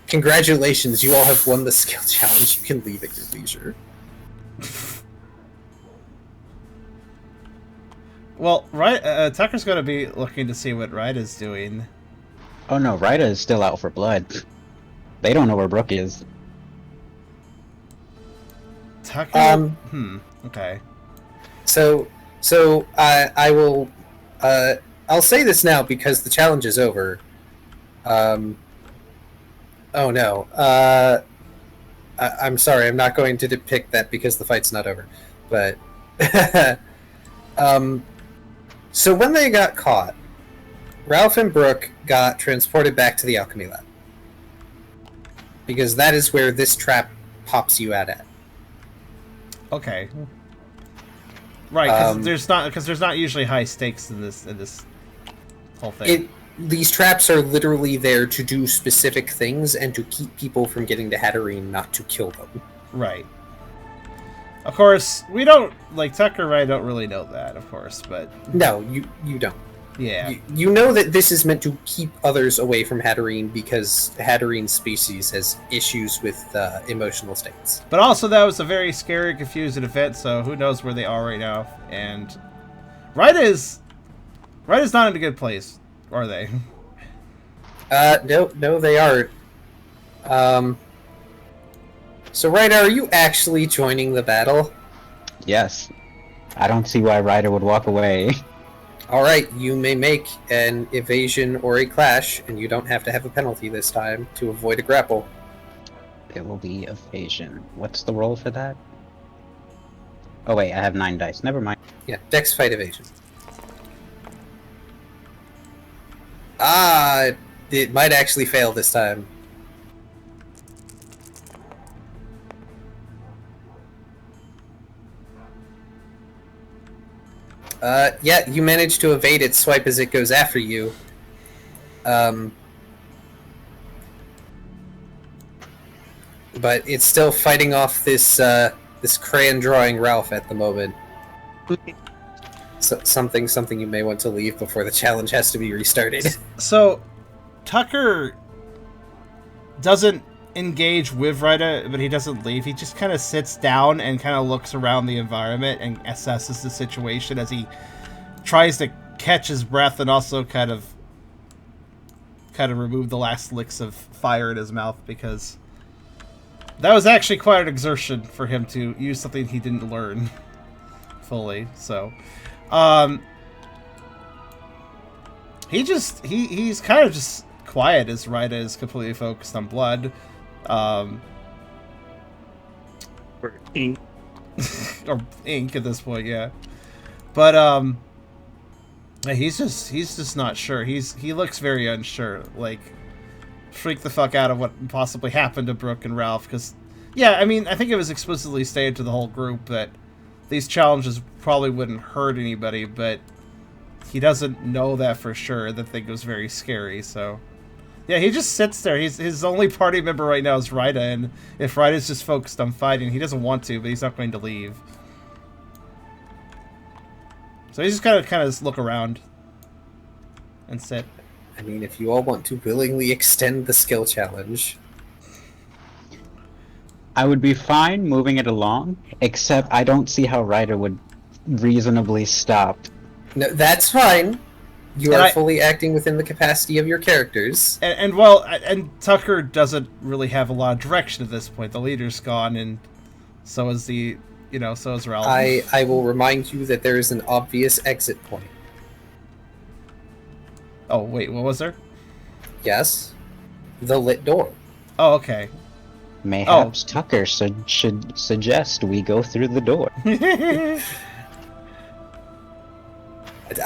Congratulations, you all have won the skill challenge. You can leave at your leisure. Well, Tucker's going to be looking to see what Ryda's doing. Oh no, Ryda is still out for blood. They don't know where Brooke is. Tucker? Okay. So I will, I'll say this now because the challenge is over. Oh no. I'm sorry, I'm not going to depict that because the fight's not over. But, so when they got caught, Ralph and Brooke got transported back to the Alchemy lab. Because that is where this trap pops you out at. Okay. Right, because there's not usually high stakes in this whole thing. These traps are literally there to do specific things and to keep people from getting to Hatterene, not to kill them. Right. Of course, we don't, like, Tucker and I don't really know that, of course, but... No, you don't. Yeah. You know that this is meant to keep others away from Hatterene because Hatterene's species has issues with emotional states. But also, that was a very scary, confusing event, so who knows where they are right now. And Ryda's not in a good place, are they? No, they aren't. So, Ryda, are you actually joining the battle? Yes. I don't see why Ryda would walk away. Alright, you may make an evasion or a clash, and you don't have to have a penalty this time to avoid a grapple. It will be evasion. What's the roll for that? Oh wait, I have 9 dice. Never mind. Yeah, dex fight evasion. Ah, it might actually fail this time. Yeah, you manage to evade its swipe as it goes after you. But it's still fighting off this this crayon drawing Ralph at the moment. So, something you may want to leave before the challenge has to be restarted. So, Tucker doesn't engage with Rita, but he doesn't leave. He just kind of sits down and kind of looks around the environment and assesses the situation as he tries to catch his breath and also kind of remove the last licks of fire in his mouth, because that was actually quite an exertion for him to use something he didn't learn fully. So, he's kind of just quiet as Rita is completely focused on blood. Or ink. Or ink at this point, yeah. But he's just not sure. He looks very unsure, like freaked the fuck out of what possibly happened to Brooke and Ralph, because yeah, I mean, I think it was explicitly stated to the whole group that these challenges probably wouldn't hurt anybody, but he doesn't know that for sure. That thing was very scary, so yeah, he just sits there. His only party member right now is Rita, and if Rita's just focused on fighting, he doesn't want to, but he's not going to leave. So he's just kind of look around and sit. I mean, if you all want to willingly extend the skill challenge, I would be fine moving it along, except I don't see how Ryder would reasonably stop. no, that's fine. You are fully acting within the capacity of your characters. And Tucker doesn't really have a lot of direction at this point. The leader's gone, and so is so is Ralph. I will remind you that there is an obvious exit point. Oh, wait, what was there? Yes. The lit door. Oh, okay. Mayhaps Tucker should suggest we go through the door.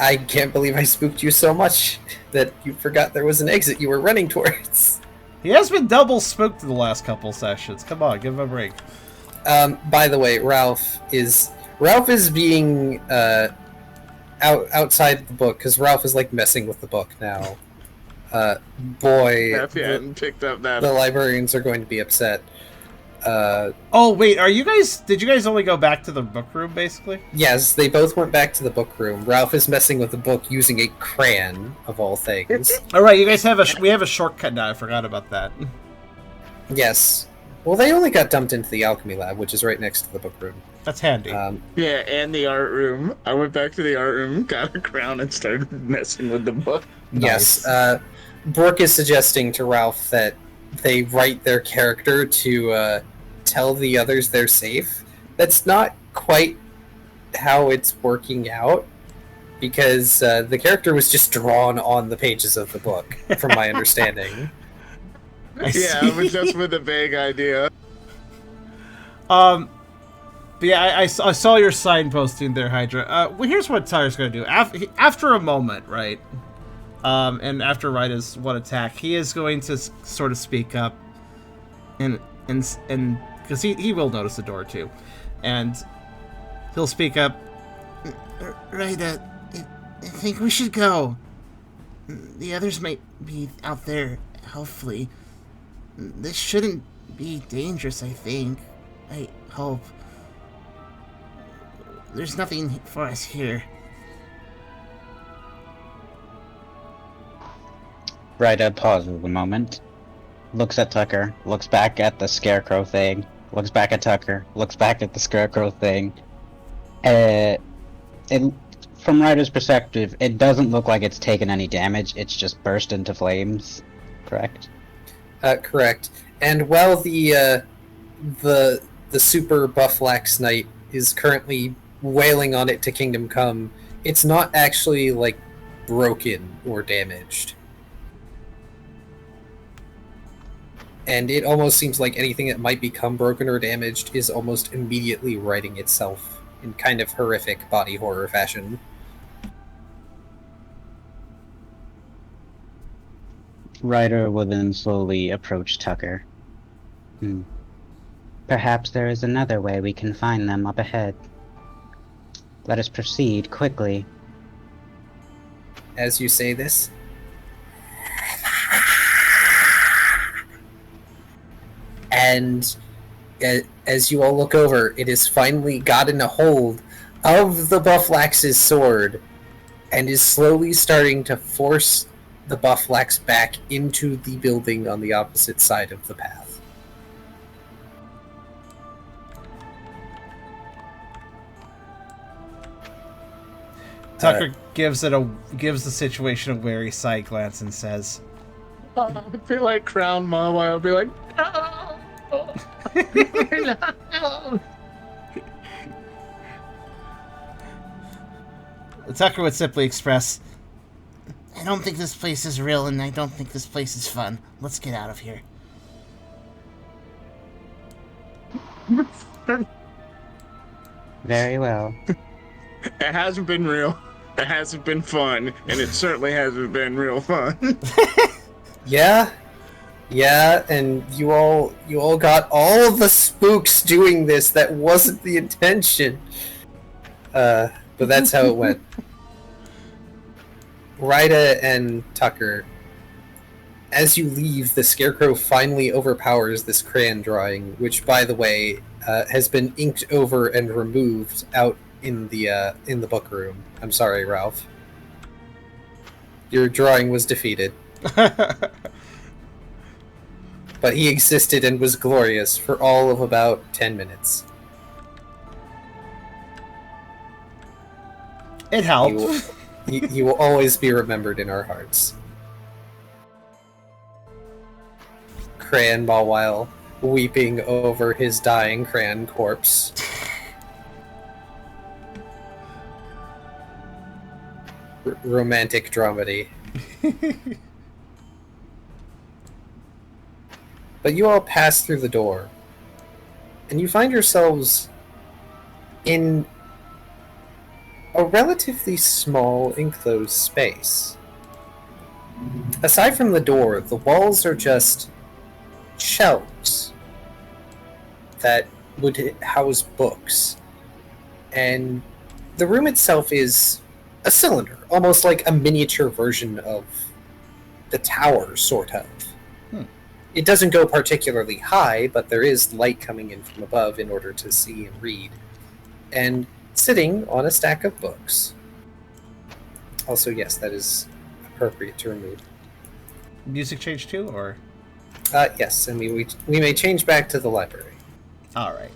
I can't believe I spooked you so much that you forgot there was an exit you were running towards. He has been double spooked in the last couple sessions. Come on, give him a break. By the way, Ralph is being outside the book, because Ralph is like messing with the book now. Boy, If you hadn't picked up that. the librarians are going to be upset. Oh, wait, did you guys only go back to the book room, basically? Yes, they both went back to the book room. Ralph is messing with the book using a crayon, of all things. Alright, you guys we have a shortcut now, I forgot about that. Yes. Well, they only got dumped into the alchemy lab, which is right next to the book room. That's handy. Yeah, and the art room. I went back to the art room, got a crown, and started messing with the book. Yes. Brooke is suggesting to Ralph that they write their character to tell the others they're safe. That's not quite how it's working out, because the character was just drawn on the pages of the book, from my understanding. Yeah, it was just with a vague idea. But yeah, I saw your signposting there, Hydra. Well, here's what Tyler's going to do. After a moment, right? And after Ryda's one attack, he is going to sort of speak up, and because he will notice the door too, and he'll speak up. Ryda, I think we should go. The others might be out there. Hopefully, this shouldn't be dangerous. I think. I hope. There's nothing for us here. Ryder pauses a moment, looks at Tucker, looks back at the scarecrow thing, looks back at Tucker, looks back at the scarecrow thing. From Ryder's perspective, it doesn't look like it's taken any damage, it's just burst into flames, correct? Correct. And while the super Bufflax knight is currently wailing on it to Kingdom Come, it's not actually, like, broken or damaged. And it almost seems like anything that might become broken or damaged is almost immediately righting itself in kind of horrific body horror fashion. Ryder will then slowly approach Tucker. Perhaps there is another way we can find them up ahead. Let us proceed quickly. As you say this, and as you all look over, it has finally gotten a hold of the Bufflax's sword and is slowly starting to force the Bufflax back into the building on the opposite side of the path. Tucker gives the situation a wary side glance and says, I'd be like Crown Mama. I'll be like, no! Tucker would simply express, I don't think this place is real, and I don't think this place is fun. Let's get out of here. Very well. It hasn't been real. It hasn't been fun, and it certainly hasn't been real fun. Yeah, and you all got all of the spooks doing this. That wasn't the intention. But that's how it went. Ryda and Tucker, as you leave, the scarecrow finally overpowers this crayon drawing, which, by the way, has been inked over and removed out in the book room. I'm sorry, Ralph. Your drawing was defeated. But he existed and was glorious for all of about 10 minutes. It helped. He will always be remembered in our hearts. Crayon while weeping over his dying crayon corpse. Romantic dramedy. But you all pass through the door, and you find yourselves in a relatively small enclosed space. Aside from the door, the walls are just shelves that would house books, and the room itself is a cylinder, almost like a miniature version of the tower, sort of. It doesn't go particularly high, but there is light coming in from above in order to see and read. And sitting on a stack of books. Also, yes, that is appropriate to remove. Music change too, or? Yes, and we may change back to the library. Alright.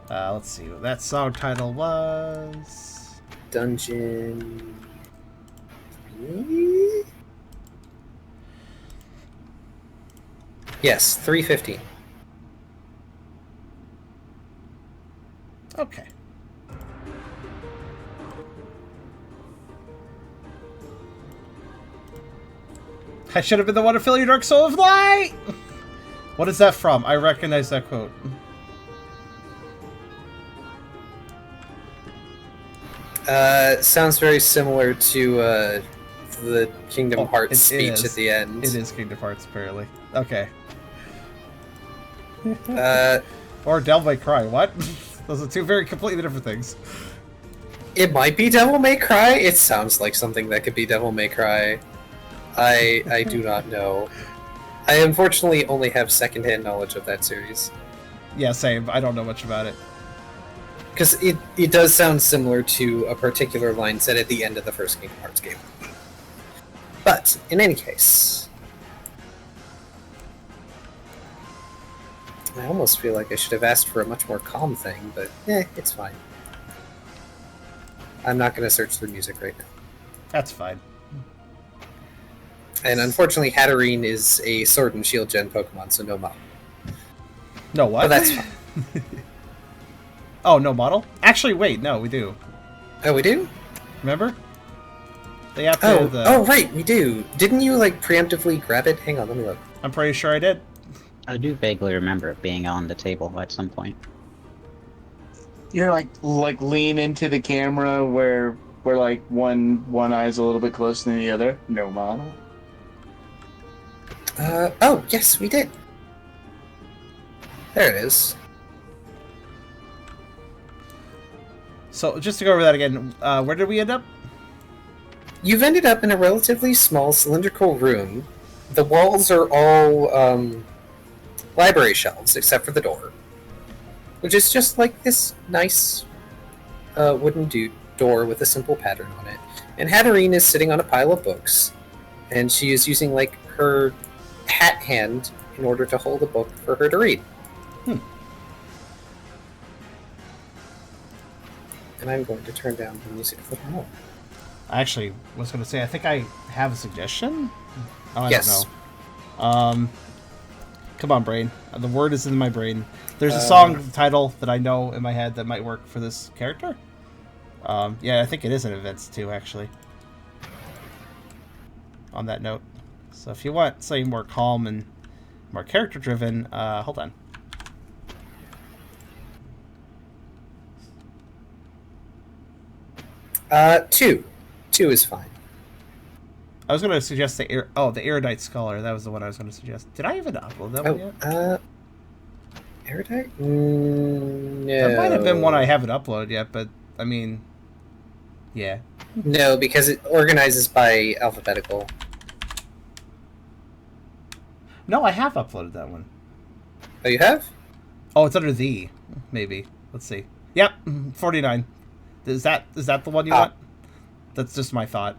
Let's see what that song title was. Dungeon... Yes, 315. Okay. I should have been the one to fill your dark soul of light! What is that from? I recognize that quote. Sounds very similar to the Kingdom Hearts speech at the end. It is Kingdom Hearts, apparently. Okay. Or Devil May Cry. What? Those are two very completely different things. It might be Devil May Cry. It sounds like something that could be Devil May Cry. I do not know. I unfortunately only have secondhand knowledge of that series. Yeah, same. I don't know much about it. Because it does sound similar to a particular line said at the end of the first Kingdom Hearts game. But, in any case... I almost feel like I should have asked for a much more calm thing, but it's fine. I'm not going to search through music right now. That's fine. And unfortunately, Hatterene is a Sword and Shield gen Pokemon, so no model. No what? But that's fine. Oh, no model? Actually, wait, no, we do. Oh, we do? Remember? They have to oh, right, we do. Didn't you, like, preemptively grab it? Hang on, let me look. I'm pretty sure I did. I do vaguely remember it being on the table at some point. You're like lean into the camera where like one eye's a little bit closer than the other. No model. Oh, yes, we did. There it is. So just to go over that again, where did we end up? You've ended up in a relatively small cylindrical room. The walls are all library shelves, except for the door, which is just like this nice wooden door with a simple pattern on it. And Hatterene is sitting on a pile of books, and she is using like her hat hand in order to hold a book for her to read. And I'm going to turn down the music a little more. I actually was going to say, I think I have a suggestion. Oh, I Yes. don't know. Come on, brain. The word is in my brain. There's a song title that I know in my head that might work for this character. Yeah, I think it is an events too, actually. On that note. So if you want something more calm and more character-driven, hold on. Two. Two is fine. I was going to suggest the Erudite Scholar. That was the one I was going to suggest. Did I even upload that one yet? Erudite? No. That might have been one I haven't uploaded yet, but, I mean, yeah. No, because it organizes by alphabetical. No, I have uploaded that one. Oh, you have? Oh, it's under the, maybe. Let's see. Yep, 49. Is that the one you want? That's just my thought.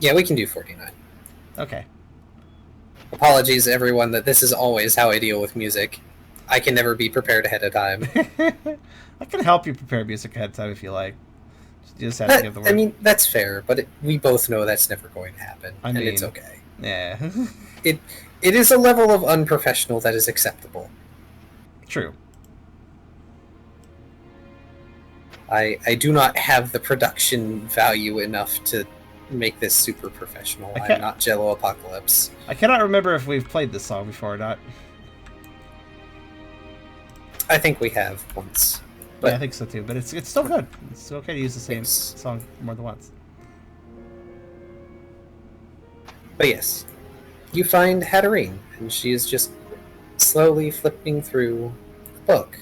Yeah, we can do 49. Okay. Apologies, everyone, that this is always how I deal with music. I can never be prepared ahead of time. I can help you prepare music ahead of time if you like. You just have to give the word. I mean, that's fair, but we both know that's never going to happen, and it's okay. Yeah. It is a level of unprofessional that is acceptable. True. I do not have the production value enough to make this super professional. I'm not Jello Apocalypse. I cannot remember if we've played this song before or not. I think we have once. But Yeah, I think so too, but it's still good. It's still okay to use the same Yes. song more than once. But yes, you find Hatterene, and she is just slowly flipping through the book.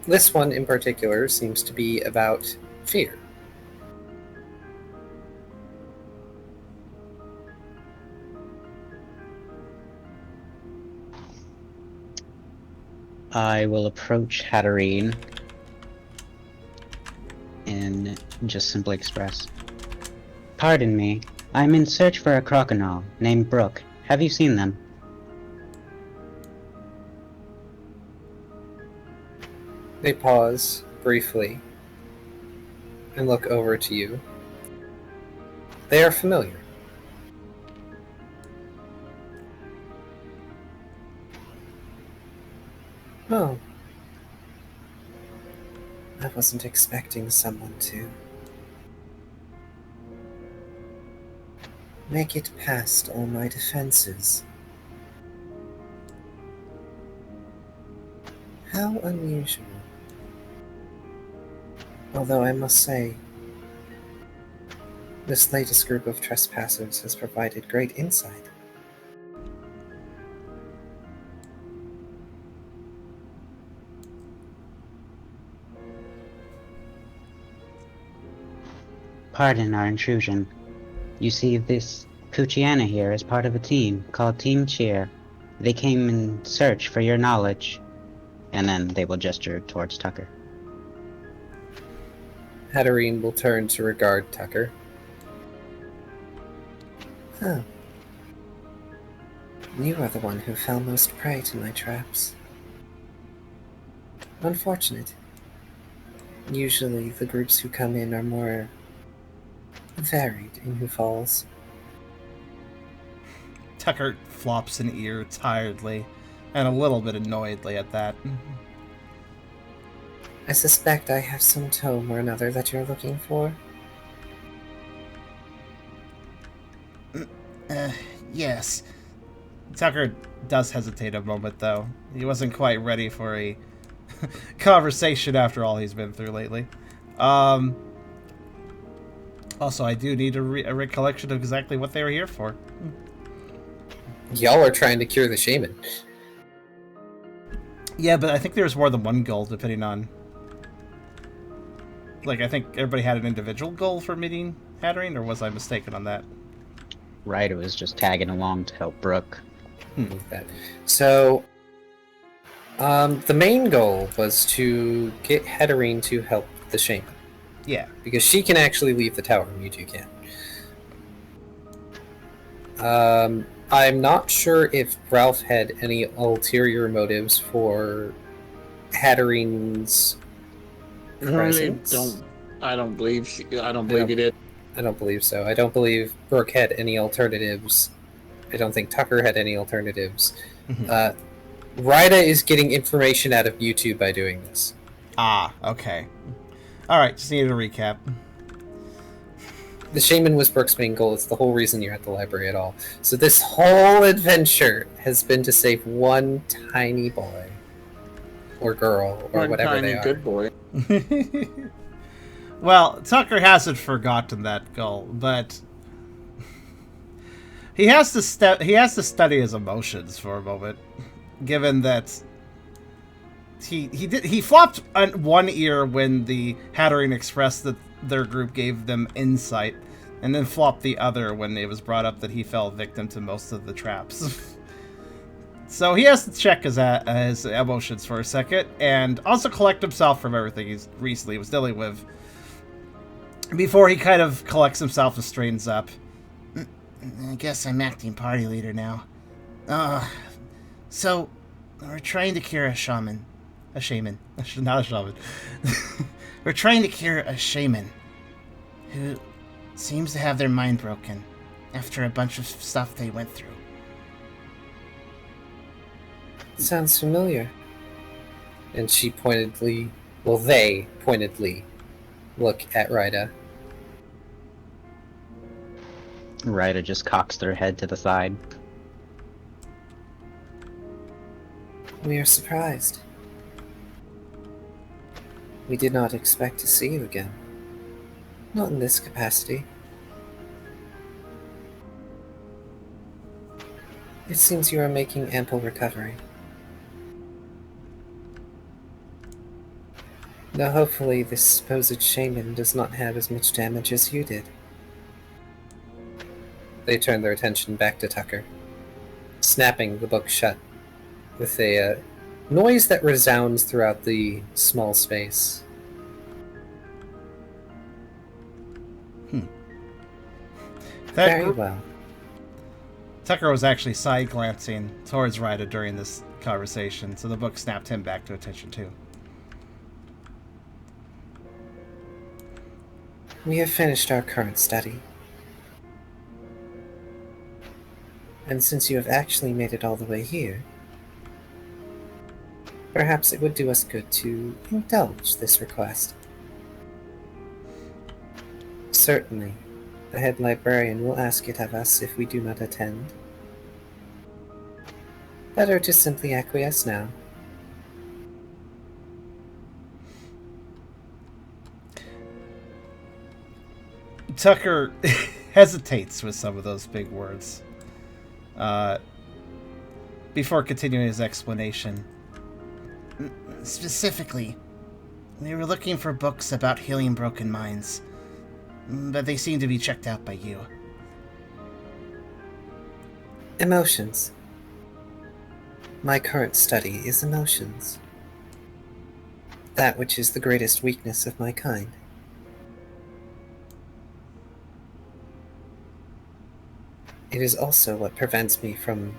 This one in particular seems to be about fear. I will approach Hatterene and just simply express, "Pardon me, I'm in search for a crocodile named Brooke. Have you seen them?" They pause briefly and look over to you. They are familiar. Oh. I wasn't expecting someone to make it past all my defenses. How unusual. Although I must say, this latest group of trespassers has provided great insight. Pardon our intrusion. You see, this Puchiana here is part of a team called Team Cheer. They came in search for your knowledge. And then they will gesture towards Tucker. Hatterene will turn to regard Tucker. Oh. You are the one who fell most prey to my traps. Unfortunate. Usually the groups who come in are more varied in who falls. Tucker flops an ear tiredly and a little bit annoyedly at that. I suspect I have some tome or another that you're looking for. Yes. Tucker does hesitate a moment, though. He wasn't quite ready for a conversation after all he's been through lately. Also, I do need a recollection of exactly what they were here for. Y'all are trying to cure the shaman. Yeah, but I think there's more than one goal depending on... Like, I think everybody had an individual goal for meeting Hatterene, or was I mistaken on that? Ryder was just tagging along to help Brooke. That. So, the main goal was to get Hatterene to help the shaman. Yeah. Because she can actually leave the tower, and you two can't. I'm not sure if Ralph had any ulterior motives for Hatterene's presence. I don't believe he did. I don't believe so. I don't believe Brooke had any alternatives. I don't think Tucker had any alternatives. Ryda is getting information out of YouTube by doing this. Ah, okay. Alright, just needed a recap. The shaman was Brooke's main goal. It's the whole reason you're at the library at all. So this whole adventure has been to save one tiny boy. Or girl, or One whatever tiny they are. good boy. Well, Tucker hasn't forgotten that goal, but... He has to study his emotions for a moment, given that he flopped on one ear when the Hatterene expressed that their group gave them insight, and then flopped the other when it was brought up that he fell victim to most of the traps. So he has to check his emotions for a second, and also collect himself from everything he recently was dealing with, before he kind of collects himself and straightens up. I guess I'm acting party leader now. So, we're trying to cure a shaman. Not a shaman. We're trying to cure a shaman who seems to have their mind broken after a bunch of stuff they went through. Sounds familiar. And they pointedly look at Ryda. Ryder just cocks their head to the side. We are surprised. We did not expect to see you again. Not in this capacity. It seems you are making ample recovery. Now hopefully this supposed shaman does not have as much damage as you did. They turn their attention back to Tucker, snapping the book shut with a noise that resounds throughout the small space. Very well. Tucker was actually side-glancing towards Ryda during this conversation, so the book snapped him back to attention too. We have finished our current study. And since you have actually made it all the way here, perhaps it would do us good to indulge this request. Certainly, the head librarian will ask it of us if we do not attend. Better to simply acquiesce now. Tucker hesitates with some of those big words. Before continuing his explanation. Specifically, we were looking for books about healing broken minds, but they seem to be checked out by you. Emotions. My current study is emotions. That which is the greatest weakness of my kind. It is also what prevents me from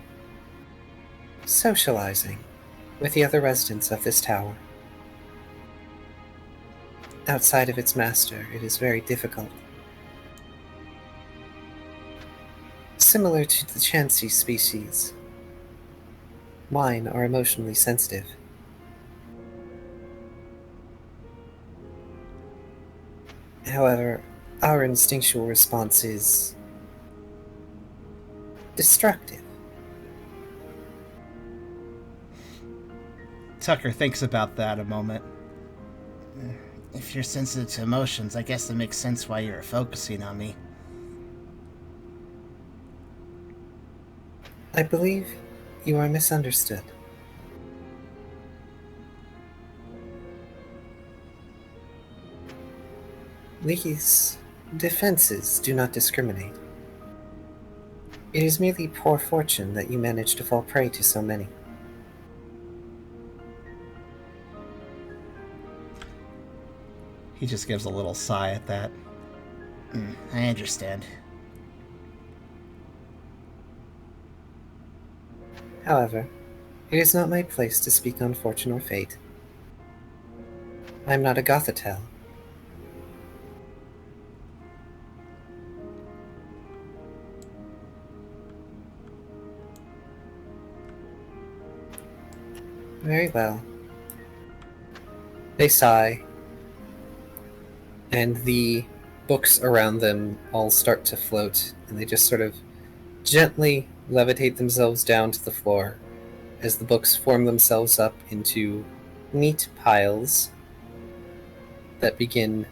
socializing with the other residents of this tower. Outside of its master, it is very difficult. Similar to the Chansey species, mine are emotionally sensitive. However, our instinctual response is destructive. Tucker thinks about that a moment. If you're sensitive to emotions, I guess it makes sense why you're focusing on me. I believe you are misunderstood. These defenses do not discriminate. It is merely poor fortune that you managed to fall prey to so many. He just gives a little sigh at that. I understand. However, it is not my place to speak on fortune or fate. I am not a Gothatel. Very well. They sigh, and the books around them all start to float, and they just sort of gently levitate themselves down to the floor as the books form themselves up into neat piles that begin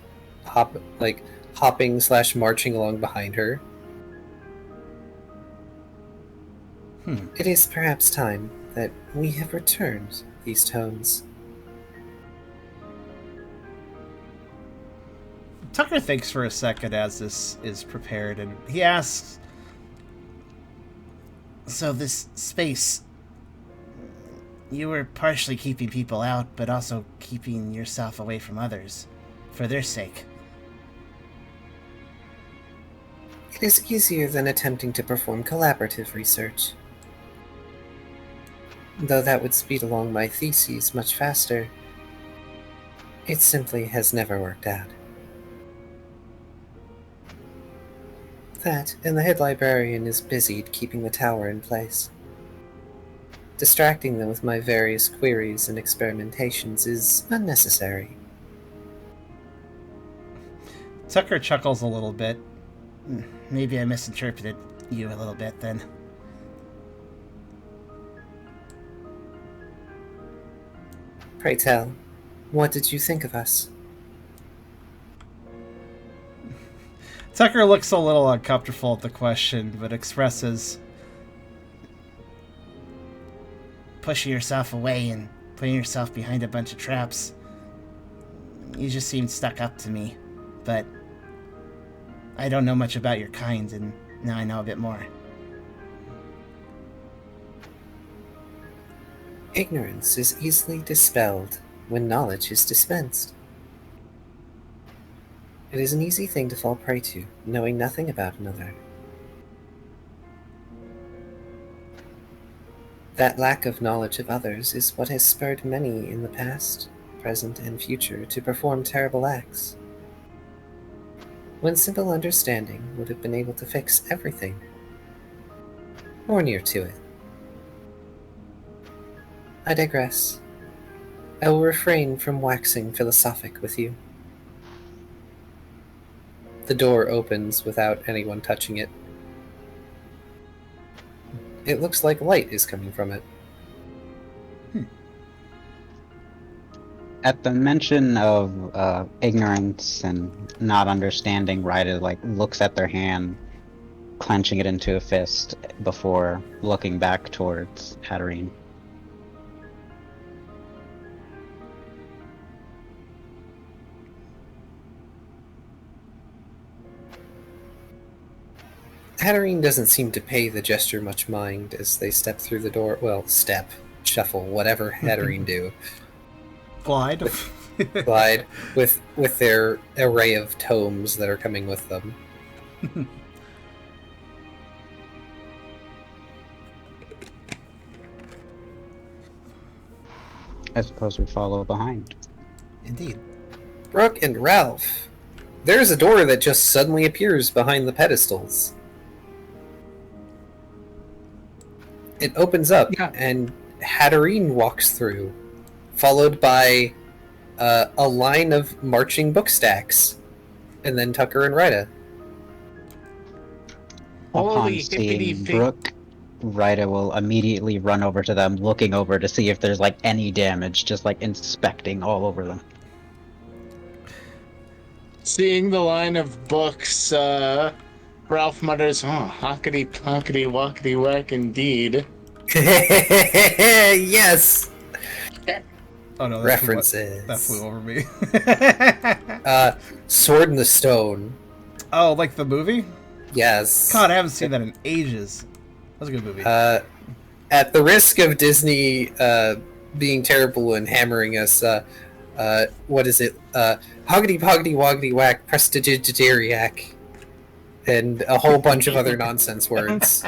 hopping/marching along behind her. It is perhaps time that we have returned these tomes. Tucker thinks for a second as this is prepared, and he asks, So this space, you were partially keeping people out, but also keeping yourself away from others, for their sake. It is easier than attempting to perform collaborative research. Though that would speed along my theses much faster, it simply has never worked out. That, and the head librarian is busied keeping the tower in place. Distracting them with my various queries and experimentations is unnecessary. Tucker chuckles a little bit. Maybe I misinterpreted you a little bit then. Pray tell, what did you think of us? Tucker looks a little uncomfortable at the question, but expresses, Pushing yourself away and putting yourself behind a bunch of traps. You just seemed stuck up to me, but I don't know much about your kind, and now I know a bit more. Ignorance is easily dispelled when knowledge is dispensed. It is an easy thing to fall prey to, knowing nothing about another. That lack of knowledge of others is what has spurred many in the past, present, and future to perform terrible acts, when simple understanding would have been able to fix everything, or near to it. I digress. I will refrain from waxing philosophic with you. The door opens without anyone touching it. It looks like light is coming from it. At the mention of ignorance and not understanding, Ryder looks at their hand, clenching it into a fist before looking back towards Hatterene. Hatterene doesn't seem to pay the gesture much mind as they step through the door. Well, shuffle, whatever Hatterene do. glide. Glide with their array of tomes that are coming with them. I suppose we follow behind. Indeed. Brooke and Ralph. There's a door that just suddenly appears behind the pedestals. It opens up, and Hatterene walks through, followed by a line of marching book stacks, and then Tucker and Rita. Upon Holy seeing hippity-pig. Brooke, Rita will immediately run over to them, looking over to see if there's any damage, just inspecting all over them. Seeing the line of books, Ralph mutters, hockety pockety walkety whack indeed. Yes! Oh no, References. That flew over me. Sword in the Stone. Oh, like the movie? Yes. God, I haven't seen that in ages. That was a good movie. At the risk of Disney being terrible and hammering us, what is it? Hoggity poggity woggity whack, prestidigitariac, and a whole bunch of other nonsense words.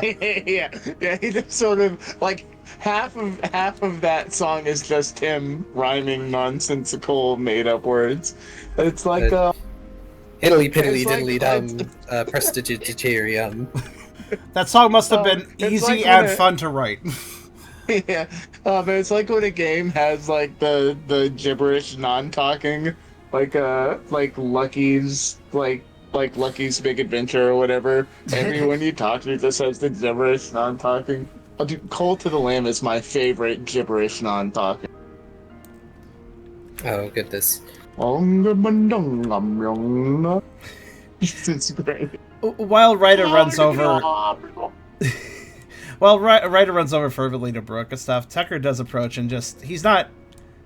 yeah, it's sort of like half of that song is just him rhyming nonsensical made-up words. It's like Hiddly piddly It's like- diddly dum, prestidigitarium. That song must have been it's easy like and when fun to write. yeah, but it's like when a game has like the gibberish non-talking, like Lucky's like Lucky's Big Adventure or whatever. Everyone you talk to just has the gibberish non-talking. Oh, dude, Cold to the Lamb is my favorite gibberish non-talking. Oh, goodness. It's great. While Ryder runs over... While Ryder runs over fervently to Brooke and stuff, Tucker does approach and just... He's not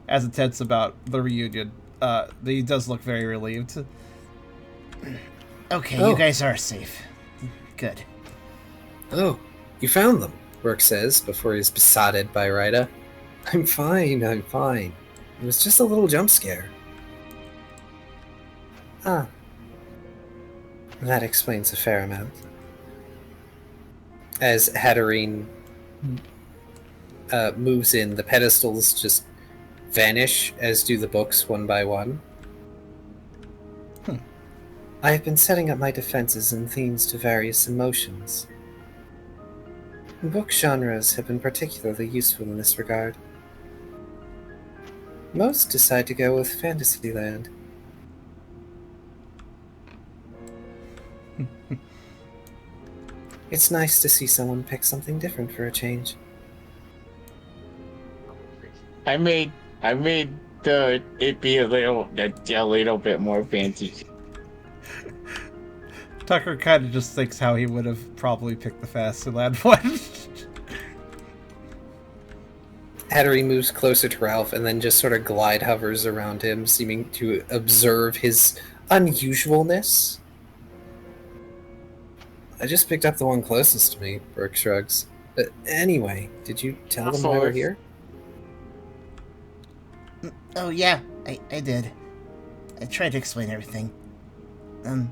as intense about the reunion. But he does look very relieved. Okay, you guys are safe. Good. Oh, you found them, Brooke says before he's besotted by Ryder. I'm fine. It was just a little jump scare. Ah. That explains a fair amount. As Hatterene moves in, the pedestals just vanish, as do the books one by one. I have been setting up my defenses and themes to various emotions. Book genres have been particularly useful in this regard. Most decide to go with Fantasyland. It's nice to see someone pick something different for a change. I made it be a little bit more fancy. Tucker kind of just thinks how he would have probably picked the Fantasyland one. Hatterene moves closer to Ralph and then just sort of glide hovers around him, seeming to observe his unusualness. I just picked up the one closest to me, Brooke shrugs. But anyway, did you tell them why we're here? Oh, yeah, I did. I tried to explain everything. And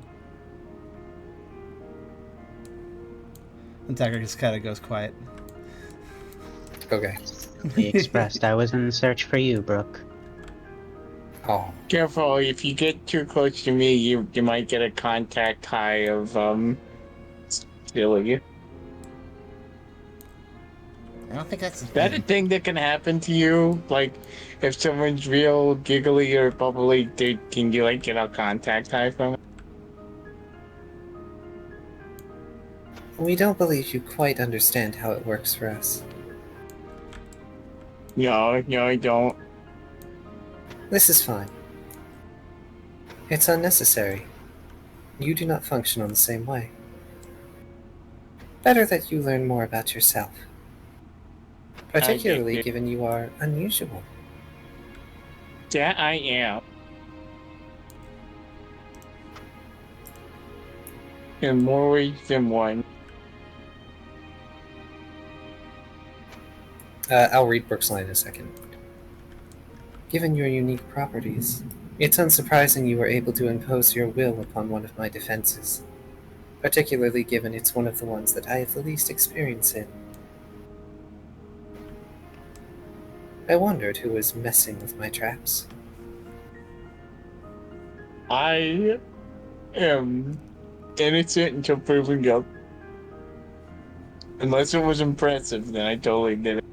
Tucker just kind of goes quiet. Okay. He expressed I was in search for you, Brooke. Oh. Careful, if you get too close to me, you might get a contact high of stealing you. I don't think that's Is that a thing that can happen to you? Like, if someone's real giggly or bubbly, can you like get a contact high from it? We don't believe you quite understand how it works for us. No, I don't. This is fine. It's unnecessary. You do not function on the same way. Better that you learn more about yourself. Particularly given you are unusual. Yeah, I am. In more ways than one. I'll read Brooke's line in a second. Given your unique properties, it's unsurprising you were able to impose your will upon one of my defenses, particularly given it's one of the ones that I have the least experience in. I wondered who was messing with my traps. I am innocent until proven guilty. Unless it was impressive, then I totally did it.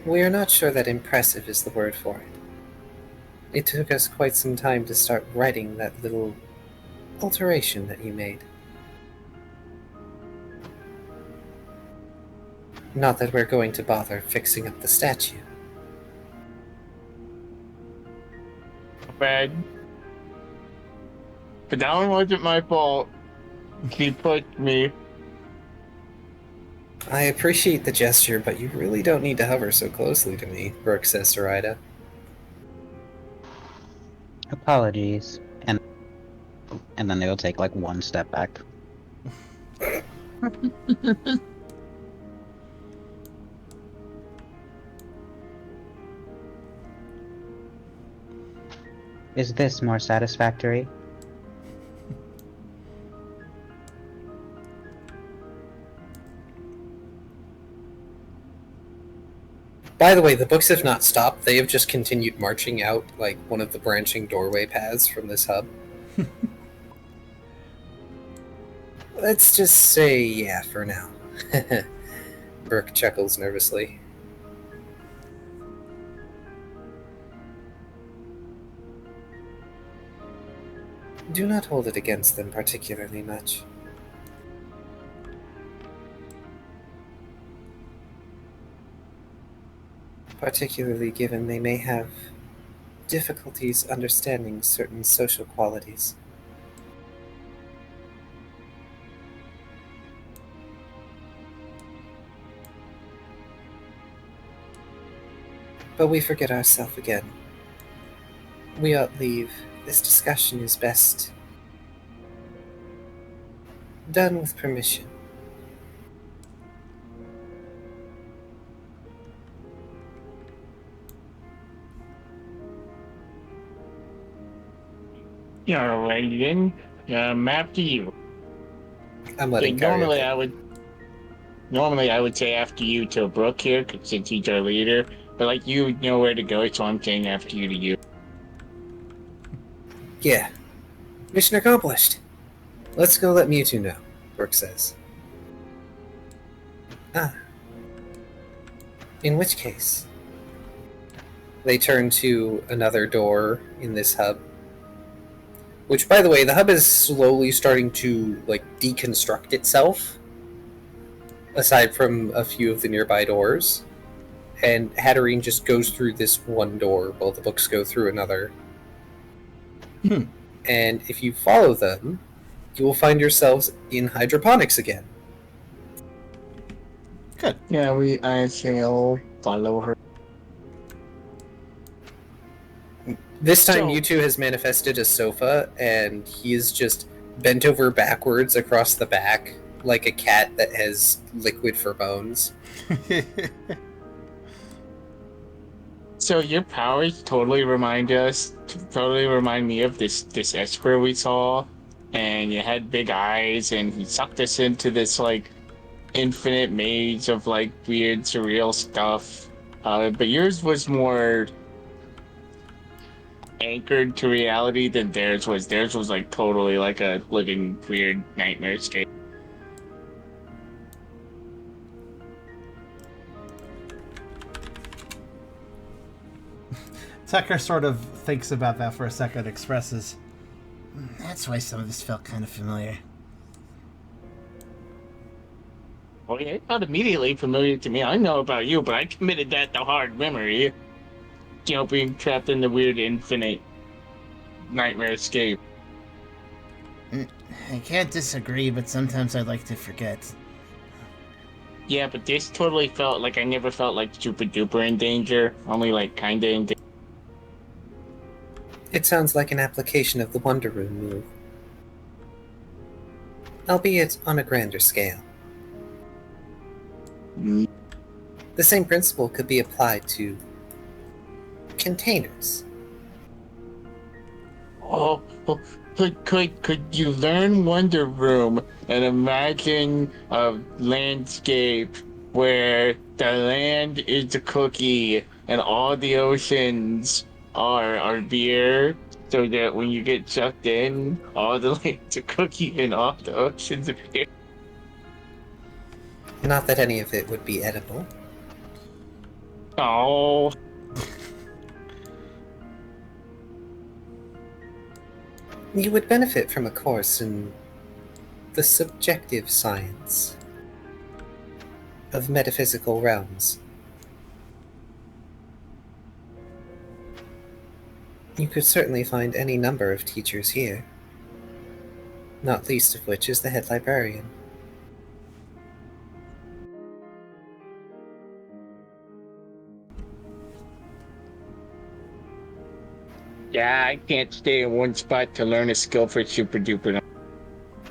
We are not sure that impressive is the word for it. It took us quite some time to start writing that little alteration that you made. Not that we're going to bother fixing up the statue. Bad. But that one wasn't my fault. He pushed me. I appreciate the gesture, but you really don't need to hover so closely to me, Brooke says to Ryda. Apologies. And then they'll take like one step back. Is this more satisfactory? By the way, the books have not stopped. They have just continued marching out like one of the branching doorway paths from this hub. Let's just say yeah for now. Brooke chuckles nervously. Do not hold it against them particularly much. Particularly given they may have difficulties understanding certain social qualities. But we forget ourselves again. We ought leave. This discussion is best done with permission. All right then. After you. I'm letting Kyrio Normally I would say after you to Brooke here, since he's our leader. But like you know where to go, so I'm saying after you to you. Yeah. Mission accomplished. Let's go let Mewtwo know, Brooke says. Ah. In which case, they turn to another door in this hub. Which, by the way, the hub is slowly starting to, like, deconstruct itself. Aside from a few of the nearby doors. And Hatterene just goes through this one door while the books go through another. And if you follow them, you will find yourselves in hydroponics again. Good. Yeah, I shall follow her. This time, So- Mewtwo has manifested a sofa, and he is just bent over backwards across the back, like a cat that has liquid for bones. So your powers totally remind me of this Esper we saw, and you had big eyes, and he sucked us into this like infinite maze of like weird surreal stuff. But yours was more anchored to reality than theirs was. Theirs was like totally like a living weird nightmare scape. Tucker sort of thinks about that for a second, expresses, That's why some of this felt kind of familiar. Well, yeah, it's not immediately familiar to me. I know about you, but I committed that to hard memory. You know, being trapped in the weird infinite nightmare escape. I can't disagree, but sometimes I'd like to forget. Yeah, but this totally felt like I never felt like super duper in danger. Only like kinda in danger. It sounds like an application of the Wonder Room move. Albeit on a grander scale. The same principle could be applied to containers. Oh, could you learn Wonder Room and imagine a landscape where the land is a cookie and all the oceans are beer, so that when you get sucked in, all the land's a cookie and all the oceans are beer? Not that any of it would be edible. Oh, You would benefit from a course in the subjective science of metaphysical realms. You could certainly find any number of teachers here, not least of which is the head librarian. Yeah, I can't stay in one spot to learn a skill for super duper.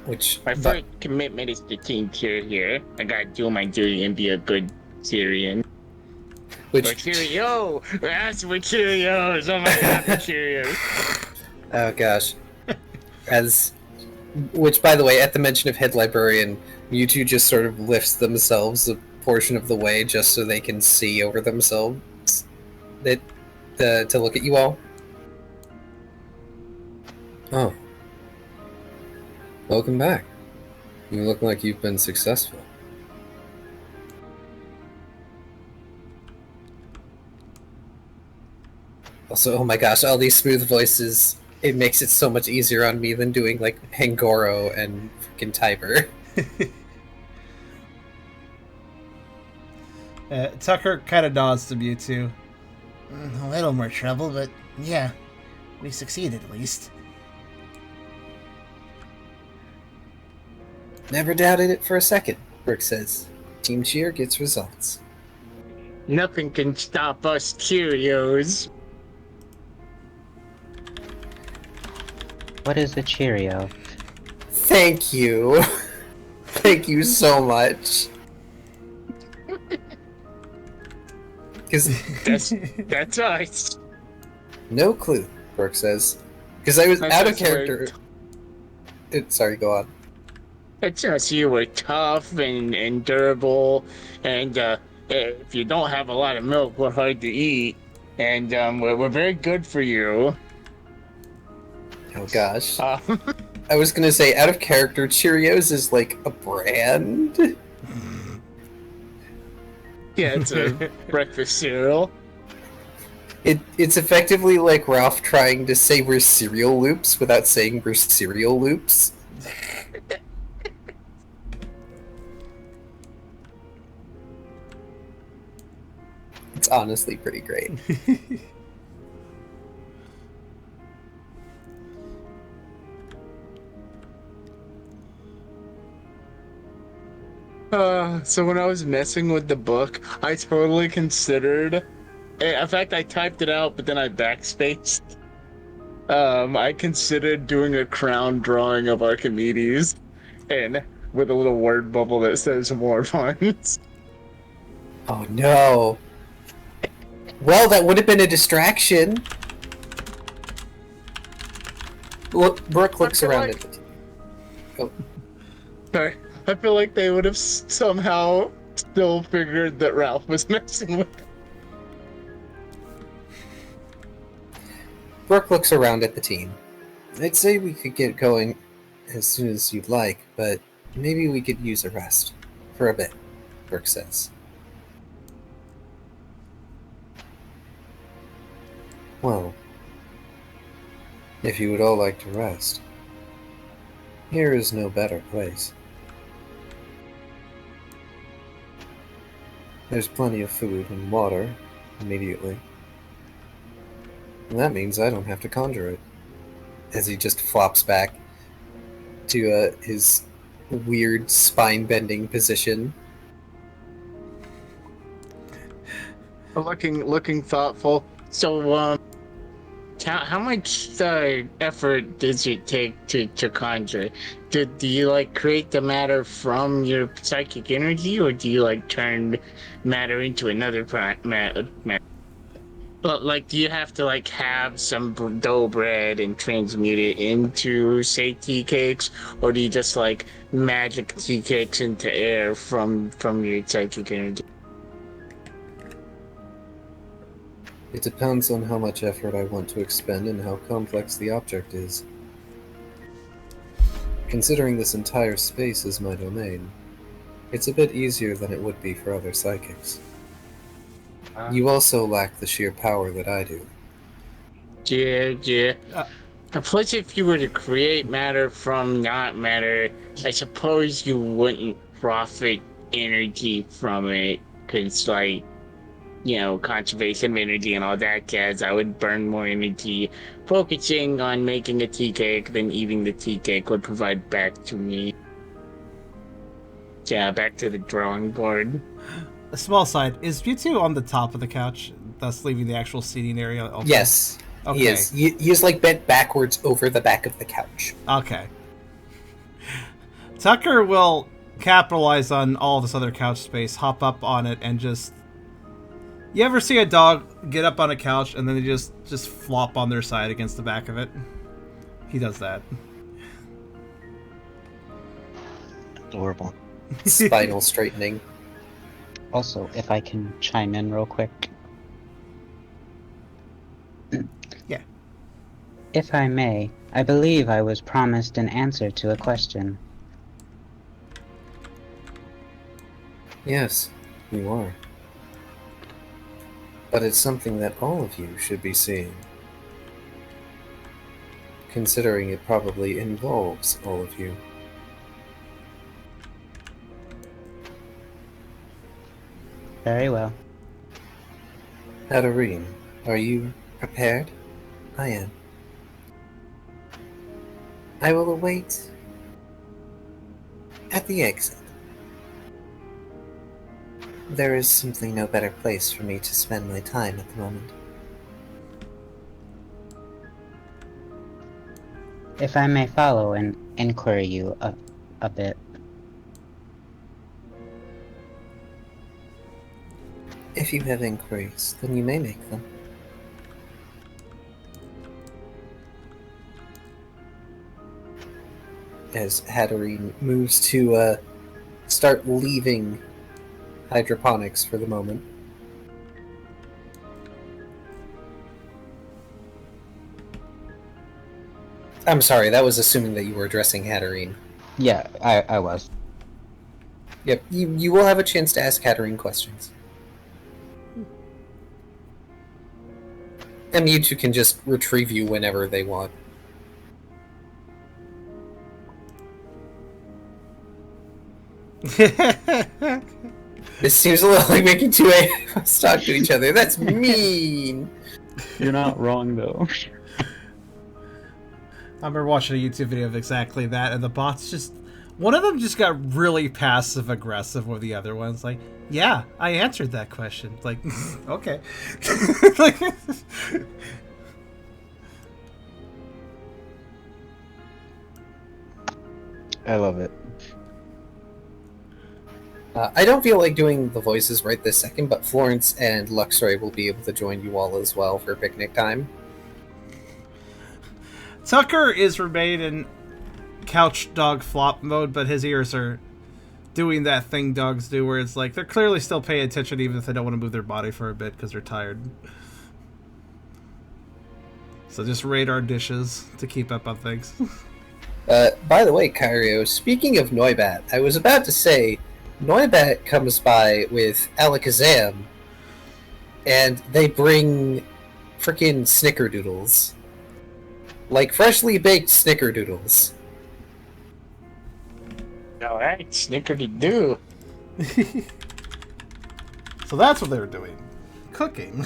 Which, My first commitment is to team tier here. I gotta do my duty and be a good Syrian. Or which, Kyrio! That's what Kyrios! Oh my god, the Kyrios! oh gosh, which, by the way, at the mention of head librarian, Mewtwo just sort of lifts themselves a portion of the way just so they can see over themselves, to look at you all. Oh. Welcome back. You look like you've been successful. Also, oh my gosh, all these smooth voices, it makes it so much easier on me than doing, like, Pangoro and freaking Tiber. Tucker kind of nods to Mewtwo. A little more trouble, but yeah, we succeeded at least. Never doubted it for a second, Brooke says. Team Cheer gets results. Nothing can stop us Kyrios. What is a Cheerio? Thank you. Thank you so much. That's us. No clue, Brooke says. Because I was That's out of just where- character. Sorry, go on. It's us. You were tough and durable, and if you don't have a lot of milk, we're hard to eat, and we're very good for you. Oh gosh. Um, I was gonna say, out of character, Cheerios is like a brand. yeah, it's a breakfast cereal. It's effectively like Ralph trying to say we're cereal loops without saying we're cereal loops. It's honestly pretty great. So when I was messing with the book, I totally considered. In fact, I typed it out, but then I backspaced. I considered doing a crown drawing of Archimedes, and with a little word bubble that says "more funds." Oh no. Well, that would have been a distraction. Look, Brooke looks around at the Oh, Sorry, I feel like they would have somehow still figured that Ralph was messing with. Brooke looks around at the team. I'd say we could get going as soon as you'd like, but maybe we could use a rest. For a bit, Brooke says. Well, if you would all like to rest, here is no better place. There's plenty of food and water immediately. And that means I don't have to conjure it. As he just flops back to his weird spine-bending position. Looking thoughtful. So, how much effort does it take to conjure? Do you like create the matter from your psychic energy, or do you like turn matter into another matter? But like, do you have to like have some dough bread and transmute it into, say, tea cakes, or do you just like magic tea cakes into air from your psychic energy? It depends on how much effort I want to expend and how complex the object is. Considering this entire space is my domain, it's a bit easier than it would be for other psychics. You also lack the sheer power that I do. Yeah. Plus, if you were to create matter from not matter, I suppose you wouldn't profit energy from it, because, like, you know, conservation of energy and all that jazz. I would burn more energy focusing on making a tea cake than eating the tea cake would provide back to me. Yeah, back to the drawing board. A small side, is Mewtwo on the top of the couch, thus leaving the actual seating area open? Yes. Okay. He is. He is like bent backwards over the back of the couch. Okay. Tucker will capitalize on all this other couch space, hop up on it, and just... You ever see a dog get up on a couch and then they just flop on their side against the back of it? He does that. Adorable. Spinal straightening. Also, if I can chime in real quick. Yeah. If I may, I believe I was promised an answer to a question. Yes, you are. But it's something that all of you should be seeing. Considering it probably involves all of you. Very well. Hatterene, are you prepared? I am. I will await at the exit. There is simply no better place for me to spend my time at the moment. If I may follow and inquire you a bit. If you have inquiries, then you may make them. As Hatterene moves to start leaving hydroponics for the moment. I'm sorry, that was assuming that you were addressing Hatterene. Yeah, I was. Yep, you will have a chance to ask Hatterene questions. And you two can just retrieve you whenever they want. This seems a little like making two AFs talk to each other. That's mean! You're not wrong, though. I remember watching a YouTube video of exactly that, and the bots just... One of them just got really passive-aggressive with the other ones. Like, yeah, I answered that question. Like, okay. Like, I love it. I don't feel like doing the voices right this second, but Florence and LOKTHORI will be able to join you all as well for picnic time. Tucker is remain in couch dog flop mode, but his ears are doing that thing dogs do where it's like they're clearly still paying attention even if they don't want to move their body for a bit because they're tired. So just radar dishes to keep up on things. By the way, Kyrio, speaking of Noibat, I was about to say, Noibat comes by with Alakazam, and they bring frickin' snickerdoodles. Like freshly baked snickerdoodles. Alright, snickerty-doo. So that's what they were doing. Cooking.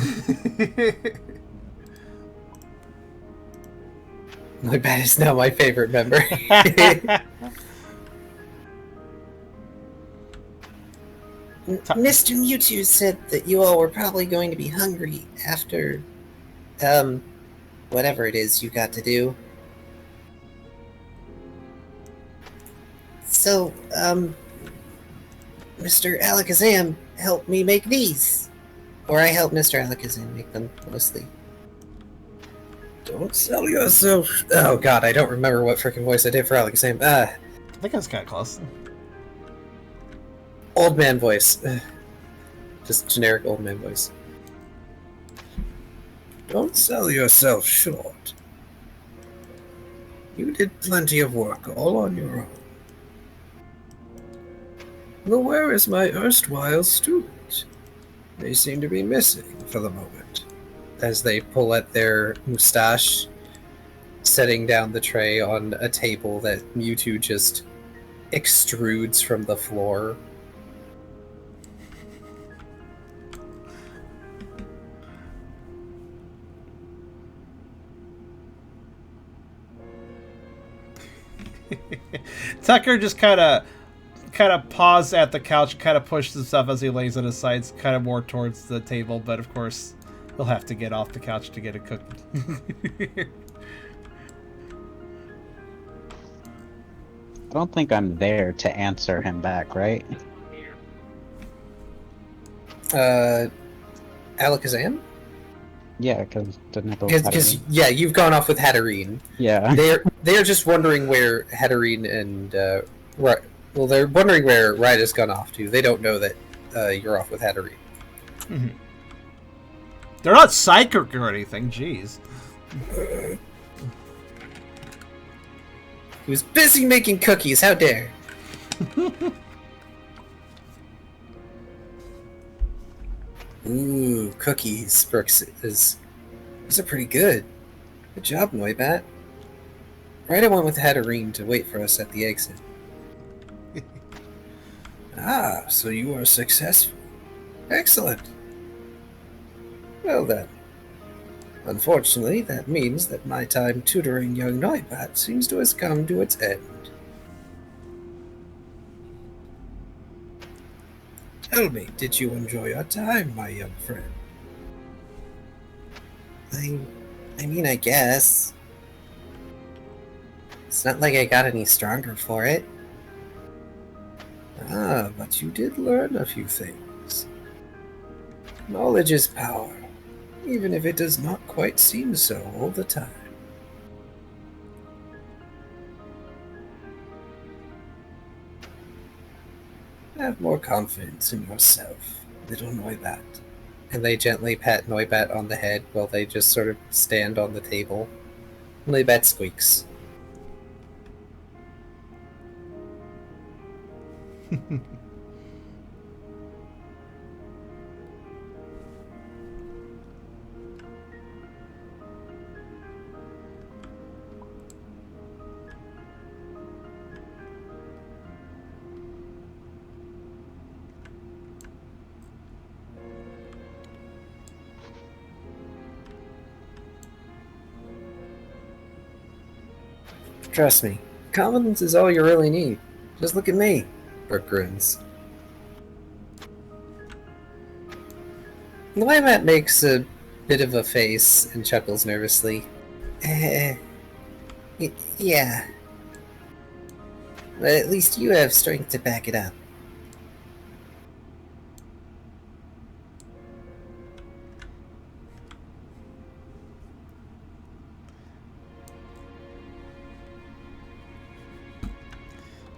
Noibat is now my favorite member. Mr. Mewtwo said that you all were probably going to be hungry after, whatever it is you got to do. So, Mr. Alakazam helped me make these. Or I helped Mr. Alakazam make them, mostly. Don't sell yourself. Oh god, I don't remember what freaking voice I did for Alakazam. I think that's kind of close. Old man voice. Just generic old man voice. Don't sell yourself short. You did plenty of work all on your own. Well, where is my erstwhile student? They seem to be missing for the moment. As they pull at their mustache, setting down the tray on a table that Mewtwo just extrudes from the floor. Tucker just kind of paws at the couch, kind of pushes himself as he lays on his sides, kind of more towards the table. But of course, He'll have to get off the couch to get a cookie. I don't think I'm there to answer him back, right? Alakazam? Yeah, because Because yeah, you've gone off with Hatterene. Yeah. They're just wondering where Hatterene and well, they're wondering where Ryda's gone off to. They don't know that you're off with Hatterene. Mm-hmm. They're not psychic or anything. Jeez. He was busy making cookies. How dare! Ooh, cookies. Brooks those are pretty good. Good job, Noibat. Right, I went with Hatterene to wait for us at the exit. Ah, so you are successful. Excellent. Well then. Unfortunately, that means that my time tutoring young Noibat seems to have come to its end. Tell me, did you enjoy your time, my young friend? I mean, I guess. It's not like I got any stronger for it. Ah, but you did learn a few things. Knowledge is power, even if it does not quite seem so all the time. Have more confidence in yourself, little Noibat. And they gently pat Noibat on the head while they just sort of stand on the table. Noibat squeaks. Trust me, confidence is all you really need. Just look at me. Brooke grins. Noibat makes a bit of a face and chuckles nervously. Yeah. But at least you have strength to back it up.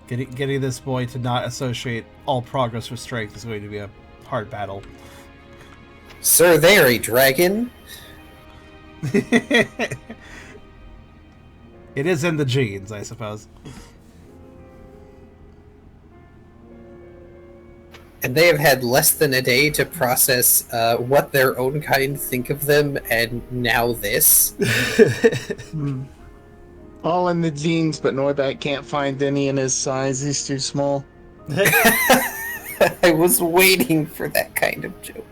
Getting this boy to not associate all progress with strength is going to be a hard battle. Sir, they are a dragon? It is in the genes, I suppose. And they have had less than a day to process what their own kind think of them, and now this? All in the genes, but Noibat can't find any in his size. He's too small. I was waiting for that kind of joke.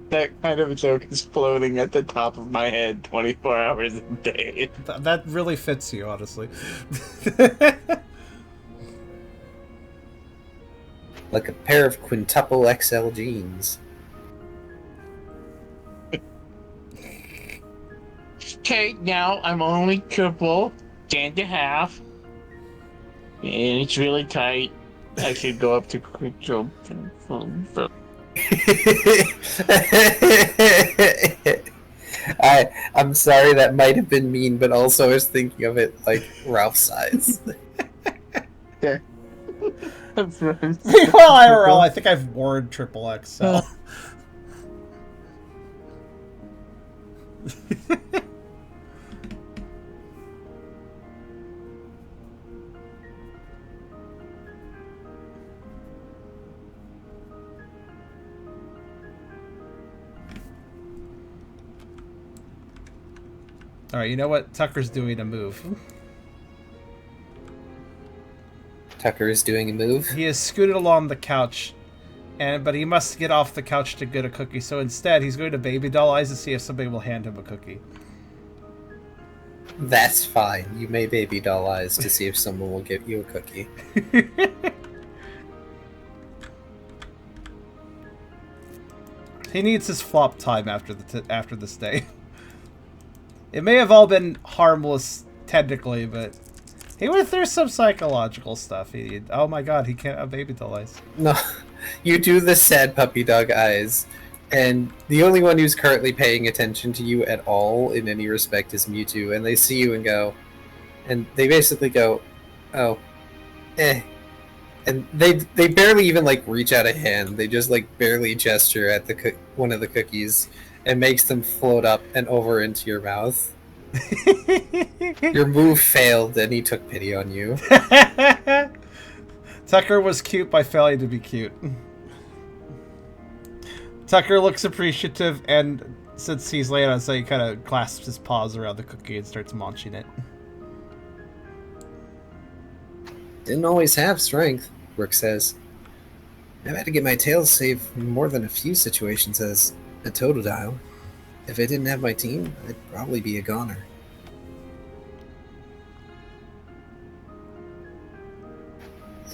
That kind of joke is floating at the top of my head 24 hours a day. That really fits you, honestly. Like a pair of quintuple XL jeans. Okay, now I'm only triple, and a half. And it's really tight. I should go up to quick jump. I'm sorry, that might have been mean, but also I was thinking of it like Ralph's size. Okay. That's right. Well, IRL, I think I've worn triple XL. Alright, you know what? Tucker's doing a move. Tucker is doing a move. He is scooted along the couch, but he must get off the couch to get a cookie, so instead he's going to baby doll eyes to see if somebody will hand him a cookie. That's fine. You may baby doll eyes to see if someone will give you a cookie. He needs his flop time after after this day. It may have all been harmless technically, but he went through some psychological stuff. Oh my god, he can't have baby doll eyes. No, you do the sad puppy dog eyes, and the only one who's currently paying attention to you at all in any respect is Mewtwo, and they see you and go, and they basically go, oh, eh. And they barely even, like, reach out a hand. They just, like, barely gesture at the one of the cookies and makes them float up and over into your mouth. Your move failed, and he took pity on you. Tucker was cute by failing to be cute. Tucker looks appreciative, and since he's laying on, so he kind of clasps his paws around the cookie and starts munching it. Didn't always have strength, Brooke says. I've had to get my tail saved in more than a few situations as a Totodile. If I didn't have my team, I'd probably be a goner.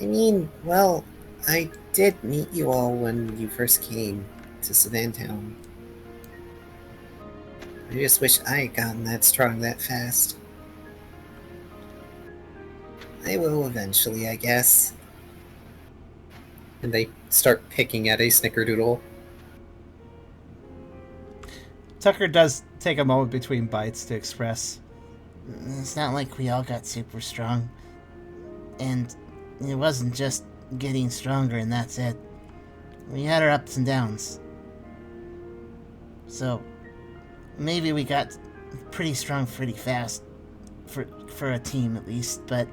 I mean, well, I did meet you all when you first came to Savantown. I just wish I had gotten that strong that fast. I will eventually, I guess. And they start picking at a snickerdoodle. Tucker does take a moment between bites to express. It's not like we all got super strong. And it wasn't just getting stronger and that's it. We had our ups and downs. So, maybe we got pretty strong pretty fast. For a team at least, but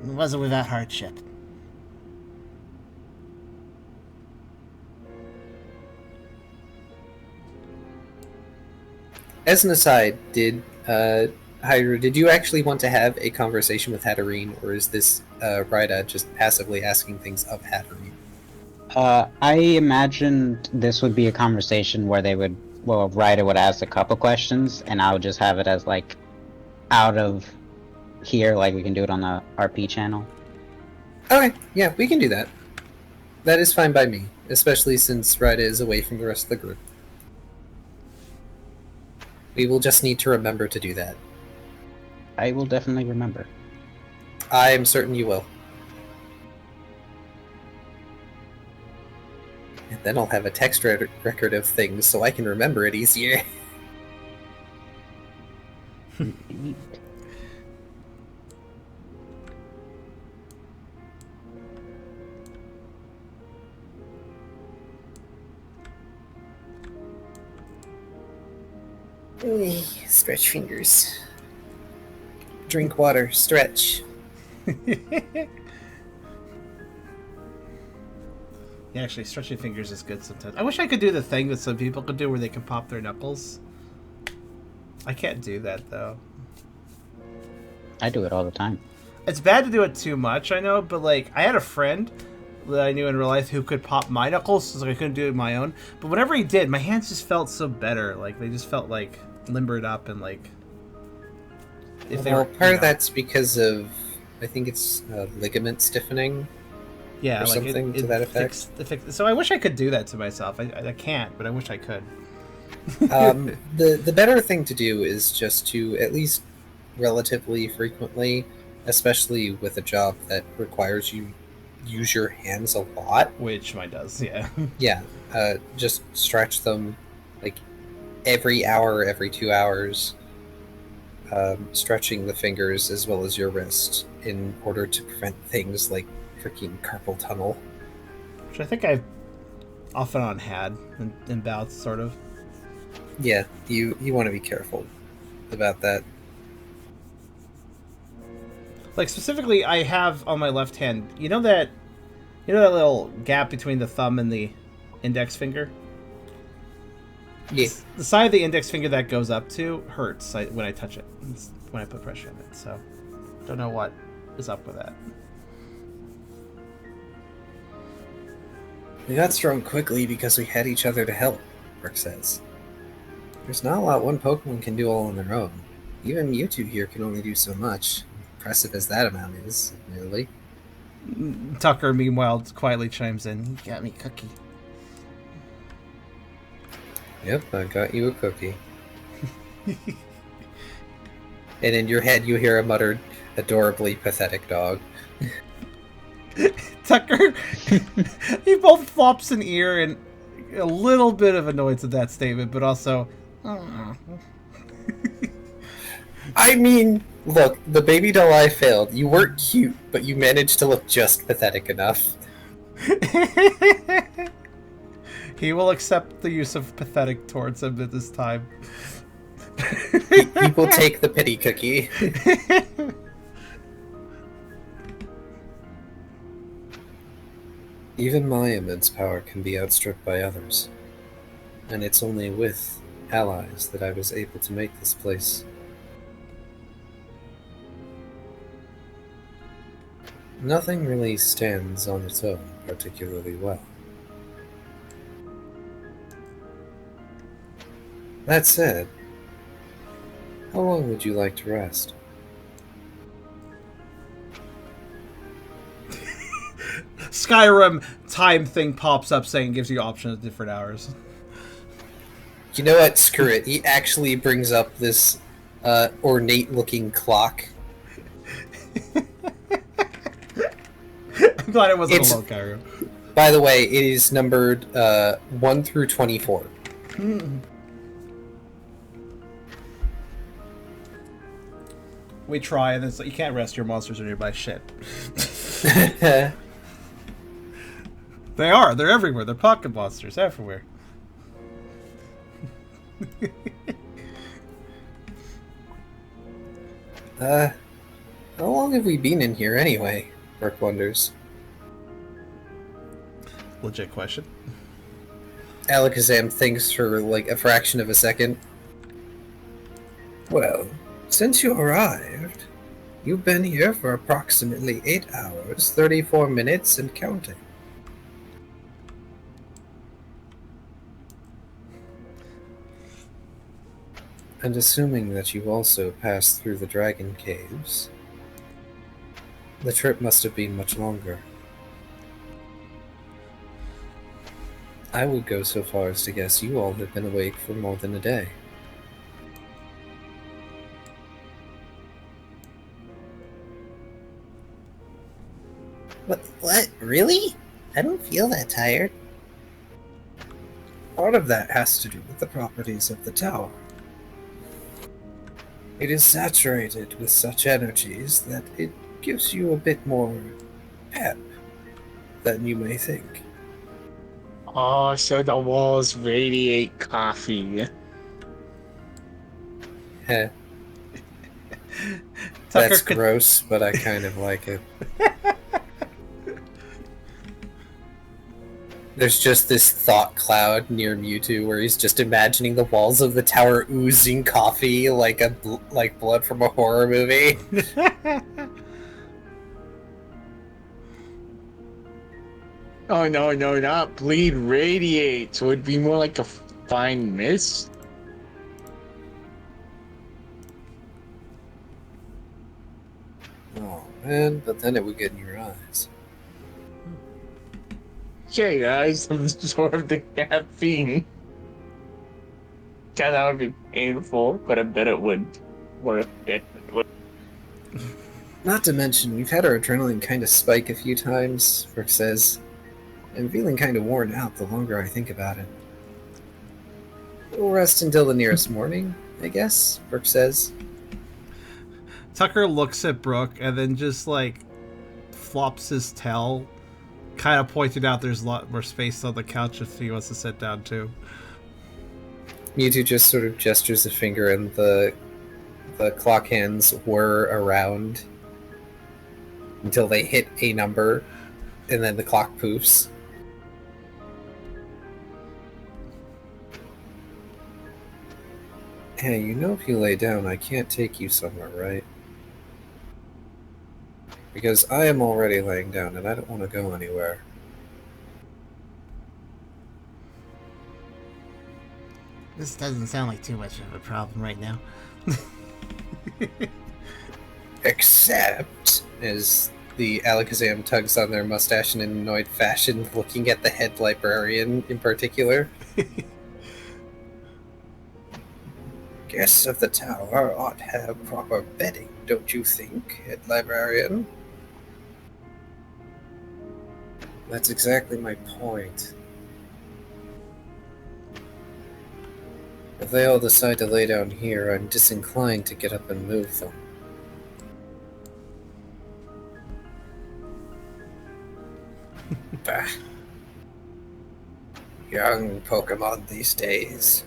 it wasn't without hardship. As an aside, Hydra, did you actually want to have a conversation with Hatterene, or is this Rida just passively asking things of Hatterene? I imagined this would be a conversation where Rida would ask a couple questions, and I would just have it as, like, out of here, like we can do it on the RP channel. Okay, yeah, we can do that. That is fine by me, especially since Rida is away from the rest of the group. We will just need to remember to do that. I will definitely remember. I am certain you will. And then I'll have a text record of things so I can remember it easier. Stretch fingers. Drink water. Stretch. Yeah, actually, stretching fingers is good sometimes. I wish I could do the thing that some people could do where they can pop their knuckles. I can't do that, though. I do it all the time. It's bad to do it too much, I know, but, like, I had a friend that I knew in real life who could pop my knuckles, so I couldn't do it my own. But whenever he did, my hands just felt so better. Like, they just felt, like, limbered up and, like... If they were, part of that's because of, I think it's ligament stiffening. Yeah, or like something to that effect. So I wish I could do that to myself. I can't, but I wish I could. The better thing to do is just to, at least relatively frequently, especially with a job that requires you use your hands a lot. Which mine does, yeah. Yeah, just stretch them like every hour, every 2 hours. Stretching the fingers as well as your wrist in order to prevent things like freaking carpal tunnel. Which I think I've off and on had in bouts, sort of. Yeah, you want to be careful about that. Like, specifically, I have on my left hand, you know that little gap between the thumb and the index finger? Yeah. The side of the index finger that goes up to hurts when I touch it, when I put pressure on it, so don't know what is up with that. We got strong quickly because we had each other to help, Brooke says. There's not a lot one Pokemon can do all on their own. Even Mewtwo here can only do so much. Impressive as that amount is, admittedly. Tucker, meanwhile, quietly chimes in. You got me, Cookie. Yep, I got you a cookie. And in your head, you hear a muttered, adorably pathetic dog. Tucker, he both flops an ear and a little bit of annoyance at that statement, but also, I mean, look, the baby doll I failed. You weren't cute, but you managed to look just pathetic enough. he will accept the use of pathetic towards him at this time. He will take the pity cookie. Even my immense power can be outstripped by others, and it's only with allies that I was able to make this place. Nothing really stands on its own particularly well. That said, how long would you like to rest? Skyrim time thing pops up saying gives you options at different hours. You know what? Screw it. He actually brings up this ornate-looking clock. I'm glad it wasn't a low Kyrio. By the way, it is numbered 1 through 24. We try, and it's like, you can't rest, your monsters are nearby. Shit. They are. They're everywhere. They're pocket monsters everywhere. How long have we been in here anyway? Burke wonders. Legit question. Alakazam thinks for like a fraction of a second. Well, since you arrived, you've been here for approximately 8 hours, 34 minutes, and counting. And assuming that you also passed through the Dragon Caves, the trip must have been much longer. I would go so far as to guess you all have been awake for more than a day. What? Really? I don't feel that tired. Part of that has to do with the properties of the tower. It is saturated with such energies that it gives you a bit more pep than you may think. Oh, so the walls radiate coffee. Heh. Tucker That's could- gross, but I kind of like it. There's just this thought cloud near Mewtwo where he's just imagining the walls of the tower oozing coffee like like blood from a horror movie. Oh no, not bleed radiates. It would be more like a fine mist. Oh man, but then it would get in your eyes. Okay, guys, absorb the caffeine. Yeah, that would be painful, but I bet it would worth it. Not to mention, we've had our adrenaline kind of spike a few times, Brooke says. I'm feeling kind of worn out the longer I think about it. We'll rest until the nearest morning, I guess, Brooke says. Tucker looks at Brooke and then just like flops his tail, kind of pointing out there's a lot more space on the couch if he wants to sit down too. Mewtwo just sort of gestures a finger and the clock hands whir around until they hit a number and then the clock poofs. Hey, you know if you lay down I can't take you somewhere, right? Because I am already laying down and I don't want to go anywhere. This doesn't sound like too much of a problem right now. Except, as the Alakazam tugs on their mustache in an annoyed fashion, looking at the head librarian in particular. Guests of the tower ought to have proper bedding, don't you think, head librarian? That's exactly my point. If they all decide to lay down here, I'm disinclined to get up and move them. Bah. Young Pokemon these days.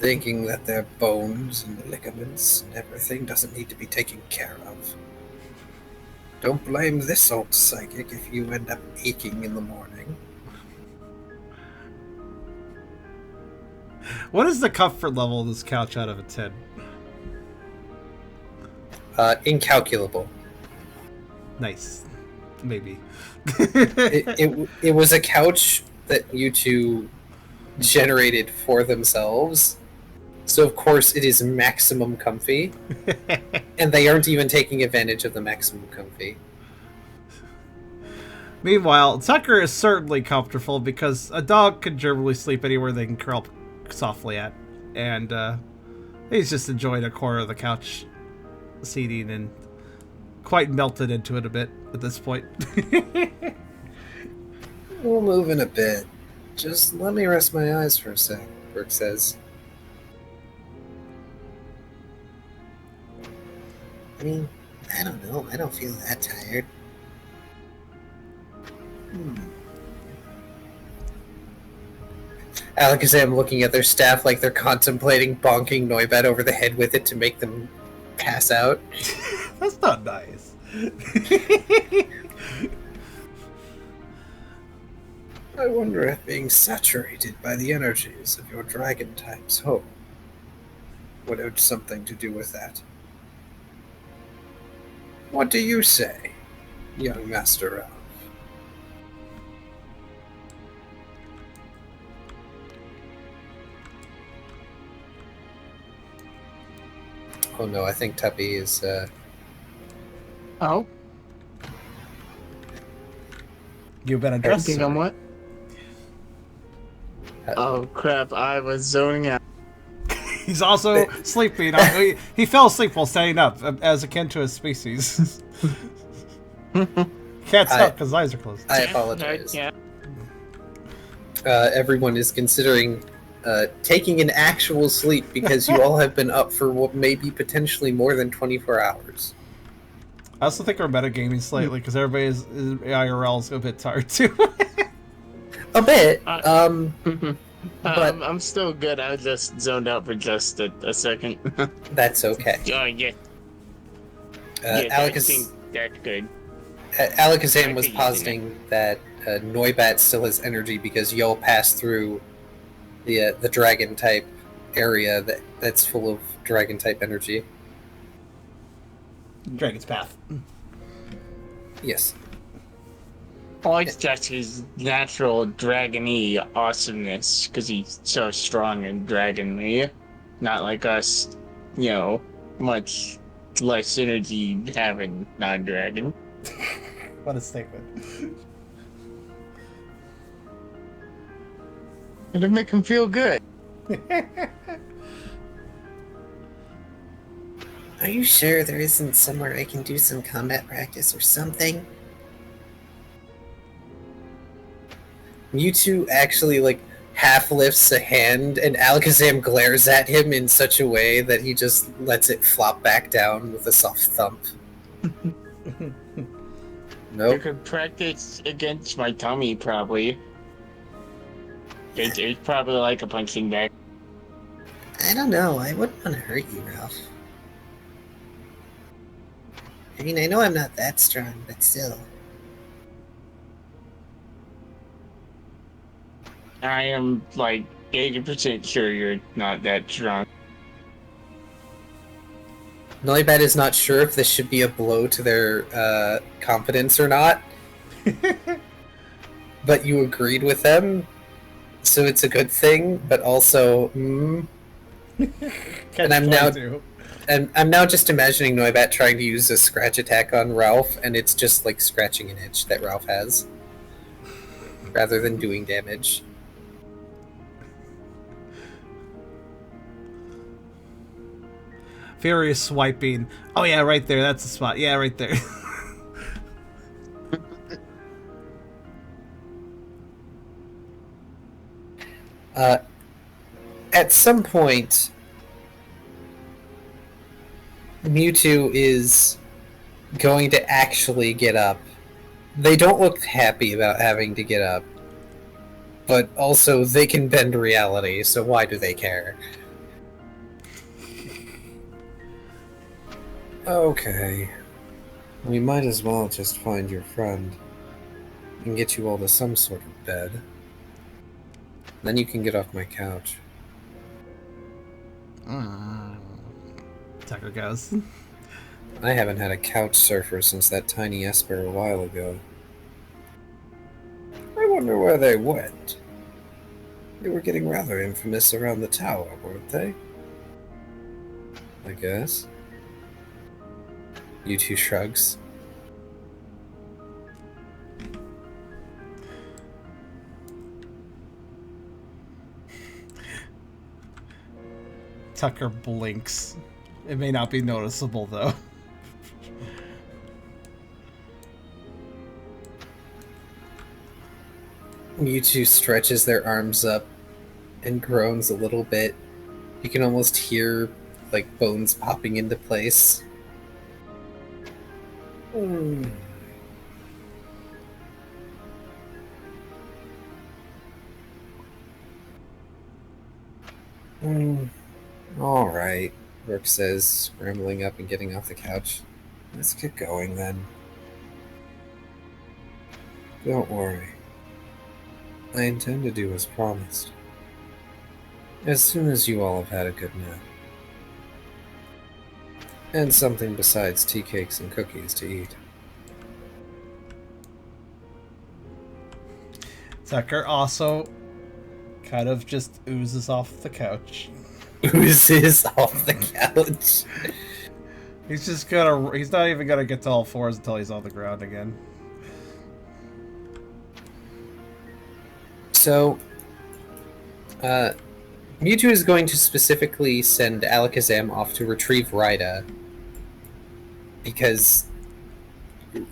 Thinking that their bones and ligaments and everything doesn't need to be taken care of. Don't blame this old psychic if you end up aching in the morning. What is the comfort level of this couch out of a 10? Incalculable. Nice. Maybe. It was a couch that you two generated for themselves. So of course it is maximum comfy. And they aren't even taking advantage of the maximum comfy. Meanwhile, Tucker is certainly comfortable because a dog can generally sleep anywhere they can curl up softly at. And he's just enjoying a corner of the couch seating and quite melted into it a bit at this point. We'll move in a bit. Just let me rest my eyes for a sec, Brooke says. I mean, I don't know. I don't feel that tired. Alakazam looking at their staff like they're contemplating bonking Noibat over the head with it to make them pass out. That's not nice. I wonder if being saturated by the energies of your dragon type's home would have something to do with that. What do you say, young Master Ralph? Oh no, I think Tubby is, Oh? You've been addressed. Thinking on what? Oh crap, I was zoning out. He's also sleeping. He fell asleep while standing up, as akin to his species. Can't stop because his eyes are closed. I apologize. Yeah. Everyone is considering taking an actual sleep because you all have been up for what may be potentially more than 24 hours. I also think we're metagaming slightly because everybody is IRL is a bit tired too. A bit. But I'm still good. I just zoned out for just a second. That's okay. Oh yeah. That's good. Alakazam was positing that Noibat still has energy because y'all passed through the dragon type area that's full of dragon type energy. Dragon's Path. Yes. I like just his natural dragon-y awesomeness because he's so strong and dragon-y. Not like us, much less energy having non-dragon. What a statement. It'll make him feel good. Are you sure there isn't somewhere I can do some combat practice or something? Mewtwo actually, half lifts a hand, and Alakazam glares at him in such a way that he just lets it flop back down with a soft thump. You Nope. could practice against my tummy, probably. It's probably like a punching bag. I don't know. I wouldn't want to hurt you, Ralph. I mean, I know I'm not that strong, but still. I am, 80% sure you're not that strong. Noibat is not sure if this should be a blow to their confidence or not. But you agreed with them, so it's a good thing, but also, and I'm now just imagining Noibat trying to use a scratch attack on Ralph, and it's just like scratching an itch that Ralph has, rather than doing damage. Furious swiping. Oh yeah, right there. That's the spot. Yeah, right there. At some point, Mewtwo is going to actually get up. They don't look happy about having to get up, but also they can bend reality, so why do they care? Okay. We might as well just find your friend and get you all to some sort of bed. Then you can get off my couch. Tucker goes. I haven't had a couch surfer since that tiny Esper a while ago. I wonder where they went. They were getting rather infamous around the tower, weren't they? I guess. Mewtwo shrugs. Tucker blinks. It may not be noticeable, though. Mewtwo stretches their arms up and groans a little bit. You can almost hear, like, bones popping into place. Alright, Rook says, scrambling up and getting off the couch. Let's get going then. Don't worry. I intend to do as promised. As soon as you all have had a good nap. And something besides tea cakes and cookies to eat. Tucker also kind of just oozes off the couch. Oozes off the couch. He's not even gonna get to all fours until he's on the ground again. So, Mewtwo is going to specifically send Alakazam off to retrieve Rhyda. Because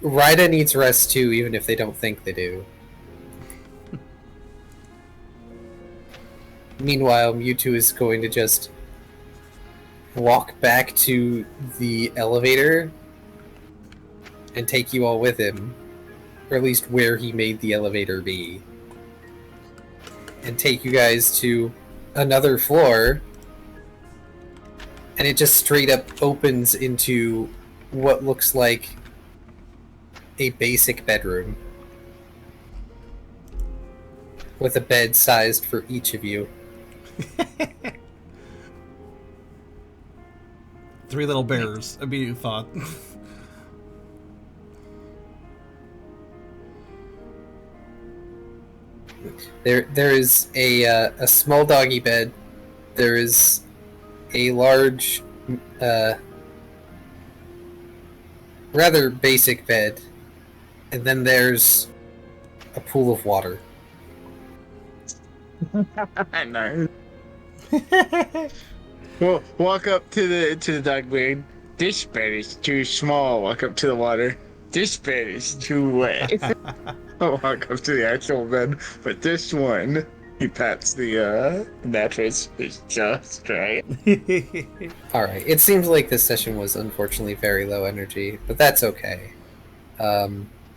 Rhyda needs rest too, even if they don't think they do. Meanwhile, Mewtwo is going to just walk back to the elevator and take you all with him. Or at least where he made the elevator be. And take you guys to another floor. And it just straight up opens into what looks like a basic bedroom. With a bed sized for each of you. 3 little bears. Immediate thought. There is a small doggy bed. There is a large, rather basic bed, and then there's a pool of water. Nice. Well, walk up to the dog bed. This bed is too small. Walk up to the water. This bed is too wet. Walk up to the actual bed, but this one, he pats the mattress, is just right. Alright, it seems like this session was unfortunately very low energy, but that's okay. I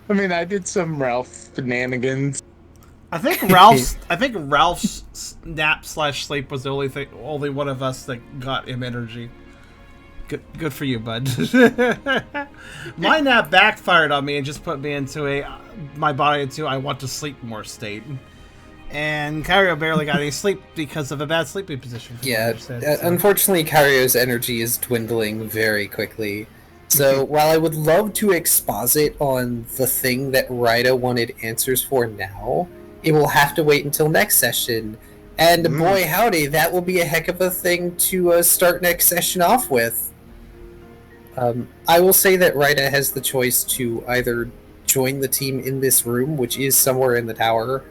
mean, I did some Ralph shenanigans. I think Ralph's nap/sleep was the only one of us that got him energy. Good for you, bud. My nap backfired on me and just put me into my body into I want to sleep more state. And Kyrio barely got any sleep because of a bad sleeping position. Yeah, unfortunately Kyrio's energy is dwindling very quickly. So while I would love to exposit on the thing that Rhyda wanted answers for now, it will have to wait until next session. And boy howdy, that will be a heck of a thing to start next session off with. I will say that Rhyda has the choice to either join the team in this room, which is somewhere in the tower,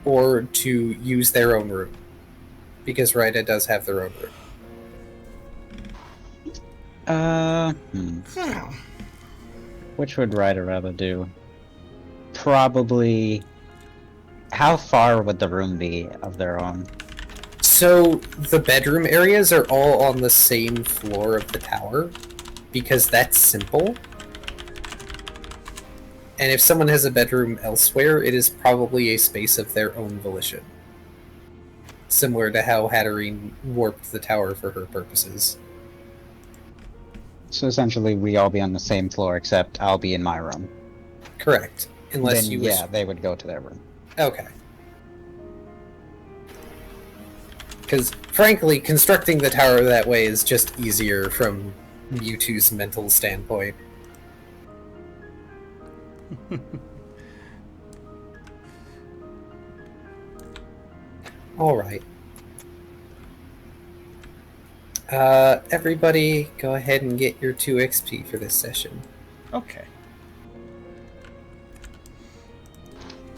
or to use their own room. Because Rhyda does have their own room. Which would Ryder rather do? Probably... How far would the room be of their own? So, the bedroom areas are all on the same floor of the tower, because that's simple. And if someone has a bedroom elsewhere, it is probably a space of their own volition. Similar to how Hatterene warped the tower for her purposes. So essentially, we all be on the same floor, except I'll be in my room. Correct. Unless Then, you yeah, they would go to their room. Okay. Because, frankly, constructing the tower that way is just easier from Mewtwo's mental standpoint. Alright. Everybody, go ahead and get your 2 XP for this session. Okay.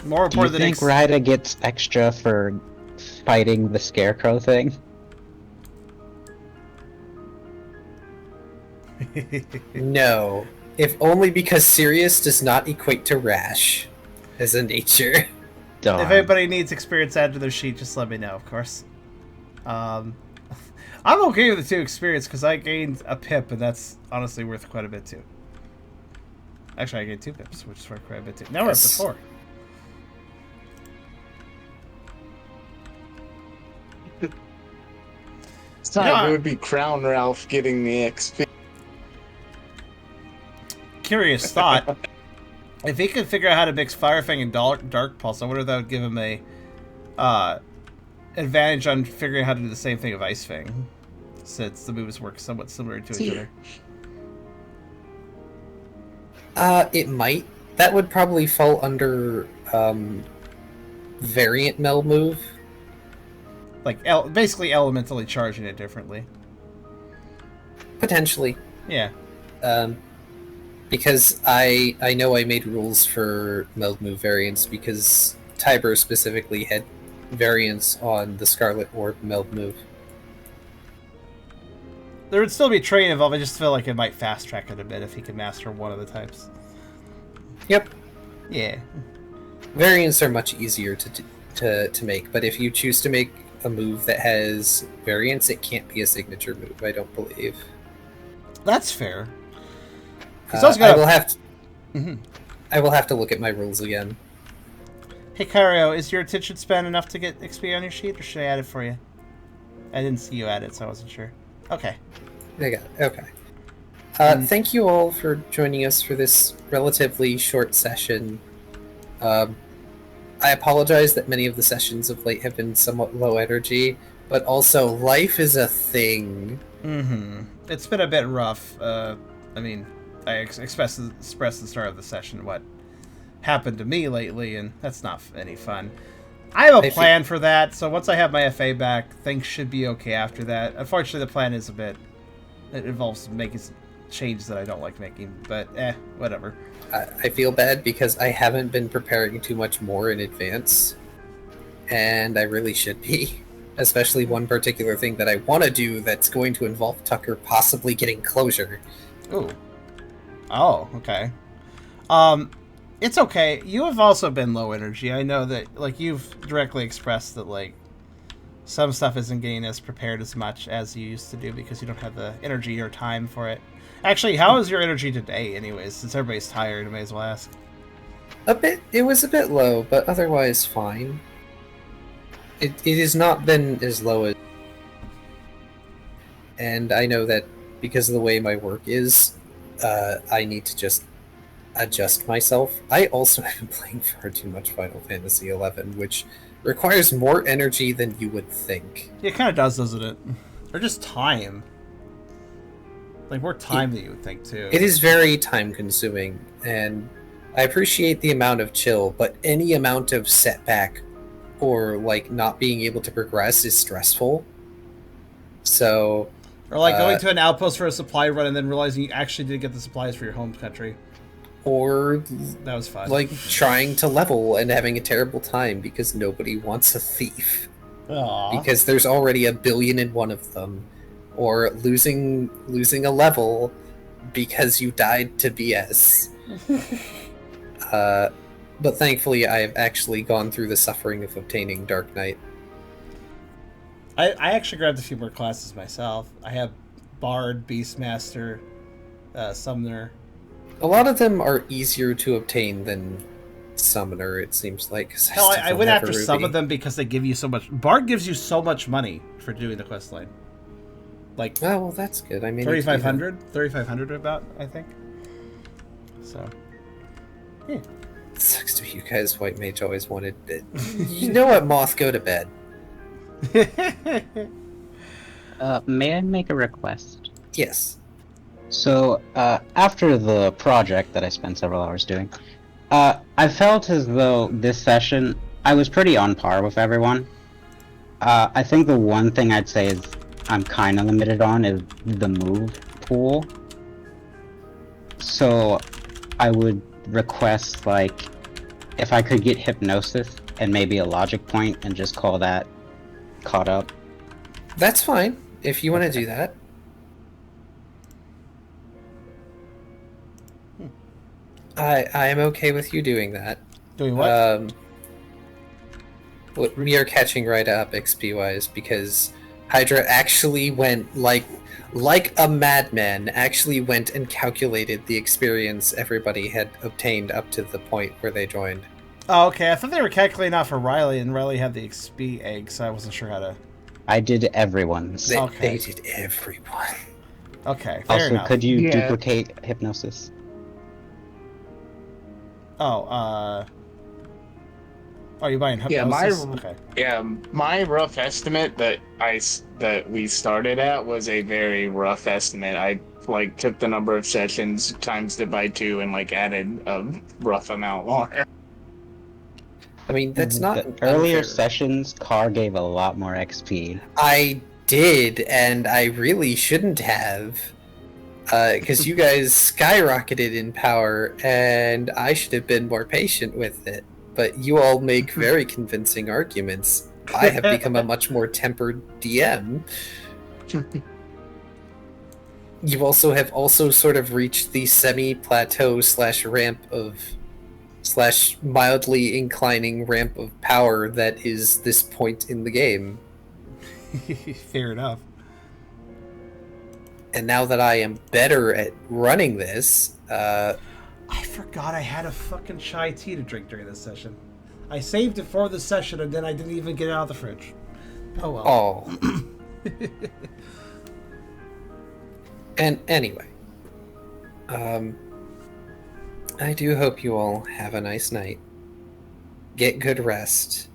More Do you important than think Ryder gets extra for fighting the scarecrow thing? No. If only because Sirius does not equate to Rash as a nature. Darn. If anybody needs experience added to their sheet, just let me know, of course. I'm okay with the 2 experience because I gained a pip, and that's honestly worth quite a bit too. Actually, I gained 2 pips, which is worth quite a bit too. Now we're up to 4. It's time it would be Crown Ralph getting the XP. Curious thought. If he could figure out how to mix Fire Fang and Dark Pulse, I wonder if that would give him a advantage on figuring out how to do the same thing with Ice Fang, since the moves work somewhat similar to each other. It might. That would probably fall under variant meld move. Like, basically elementally charging it differently. Potentially. Yeah. Because I know I made rules for meld move variants because Tiber specifically had variants on the Scarlet Orb meld move. There would still be terrain involved. I just feel like it might fast track it a bit if he could master one of the types. Yep. Yeah. Variants are much easier to make, but if you choose to make a move that has variants, it can't be a signature move, I don't believe. That's fair. I will have to, I will have to look at my rules again. Hey, Kyrio, is your attention span enough to get XP on your sheet, or should I add it for you? I didn't see you add it, so I wasn't sure. Okay. I got it. Okay. Thank you all for joining us for this relatively short session. I apologize that many of the sessions of late have been somewhat low energy, but also life is a thing. It's been a bit rough. I mean, I expressed at the start of the session what happened to me lately, and that's not any fun. I have a plan for that, so once I have my FA back, things should be okay after that. Unfortunately, the plan is it involves making some changes that I don't like making, but whatever. I feel bad because I haven't been preparing too much more in advance, and I really should be. Especially one particular thing that I want to do that's going to involve Tucker possibly getting closure. Ooh. Oh, okay. It's okay. You have also been low energy. I know that, like, you've directly expressed that, like, some stuff isn't getting as prepared as much as you used to do because you don't have the energy or time for it. Actually, how is your energy today, anyways? Since everybody's tired, I may as well ask. It was a bit low, but otherwise fine. It has not been as low as... And I know that because of the way my work is, I need to just adjust myself. I also have been playing far too much Final Fantasy XI, which requires more energy than you would think. Yeah, it kind of does, doesn't it? Or just time. Like, more time than you would think, too. It is very time-consuming, and I appreciate the amount of chill, but any amount of setback or, like, not being able to progress is stressful. So... Or, like, going to an outpost for a supply run and then realizing you actually did get the supplies for your home country. Or... That was fun. Like, trying to level and having a terrible time because nobody wants a thief. Aww. Because there's already 1,000,000,001 of them. or losing a level because you died to BS. But thankfully, I've actually gone through the suffering of obtaining Dark Knight. I actually grabbed a few more classes myself. I have Bard, Beastmaster, Summoner. A lot of them are easier to obtain than Summoner, it seems like. Hell, I went after some of them because they give you so much. Bard gives you so much money for doing the quest line. Like, oh, well, that's good. I mean, 3,500 about, I think. So, yeah. It sucks to be you guys. White Mage always wanted it. You know what, Moth? Go to bed. May I make a request? Yes. So, after the project that I spent several hours doing, I felt as though this session, I was pretty on par with everyone. I think the one thing I'd say is I'm kind of limited on is the move pool. So, I would request, like, if I could get Hypnosis and maybe a Logic Point and just call that caught up. That's fine, if you want to do that. I am okay with you doing that. Doing what? We are catching right up XP-wise, because Hydra actually went, like a madman, actually went and calculated the experience everybody had obtained up to the point where they joined. Oh, okay. I thought they were calculating out for Riley, and Riley had the XP egg, so I wasn't sure how to... I did everyone's. They did everyone. Okay, fair also, enough. could you duplicate Hypnosis? Oh, you buying Hypnosis? My rough estimate that we started at was a very rough estimate. I took the number of sessions, times it by 2, and added a rough amount more. I mean, that's not the earlier sessions. Car gave a lot more XP. I did, and I really shouldn't have. Because you guys skyrocketed in power, and I should have been more patient with it. But you all make very convincing arguments. I have become a much more tempered DM. You also have sort of reached the semi-plateau / ramp of / mildly inclining ramp of power that is this point in the game. Fair enough. And now that I am better at running this, I forgot I had a fucking chai tea to drink during this session. I saved it for the session, and then I didn't even get it out of the fridge. Oh well. Oh. And anyway, I do hope you all have a nice night. Get good rest,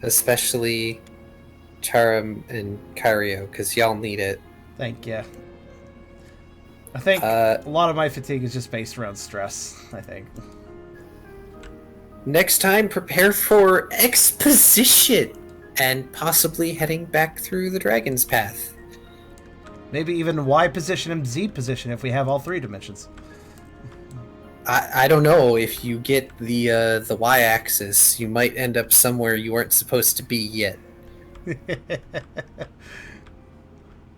especially Charem and Kyrio, because y'all need it. Thank you. I think a lot of my fatigue is just based around stress, I think. Next time, prepare for exposition and possibly heading back through the Dragon's Path. Maybe even Y position and Z position if we have all 3 dimensions. I don't know. If you get the Y-axis, you might end up somewhere you weren't supposed to be yet.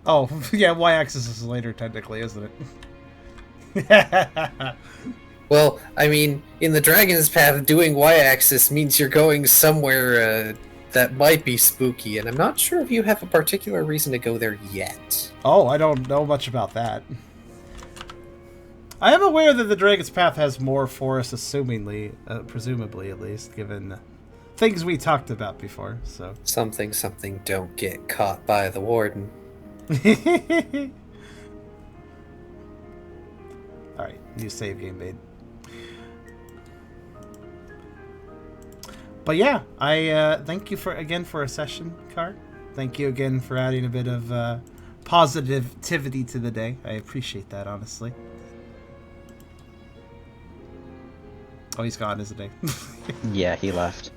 Oh, yeah, Y-axis is later, technically, isn't it? Well, I mean, in the Dragon's Path, doing Y-axis means you're going somewhere that might be spooky, and I'm not sure if you have a particular reason to go there yet. Oh, I don't know much about that. I am aware that the Dragon's Path has more forests, assumingly, presumably at least, given things we talked about before, so... Something, don't get caught by the warden. Alright, new save game made. But yeah, I thank you again for a session, Car. Thank you again for adding a bit of positivity to the day. I appreciate that, honestly. Oh, he's gone, isn't he? Yeah, he left.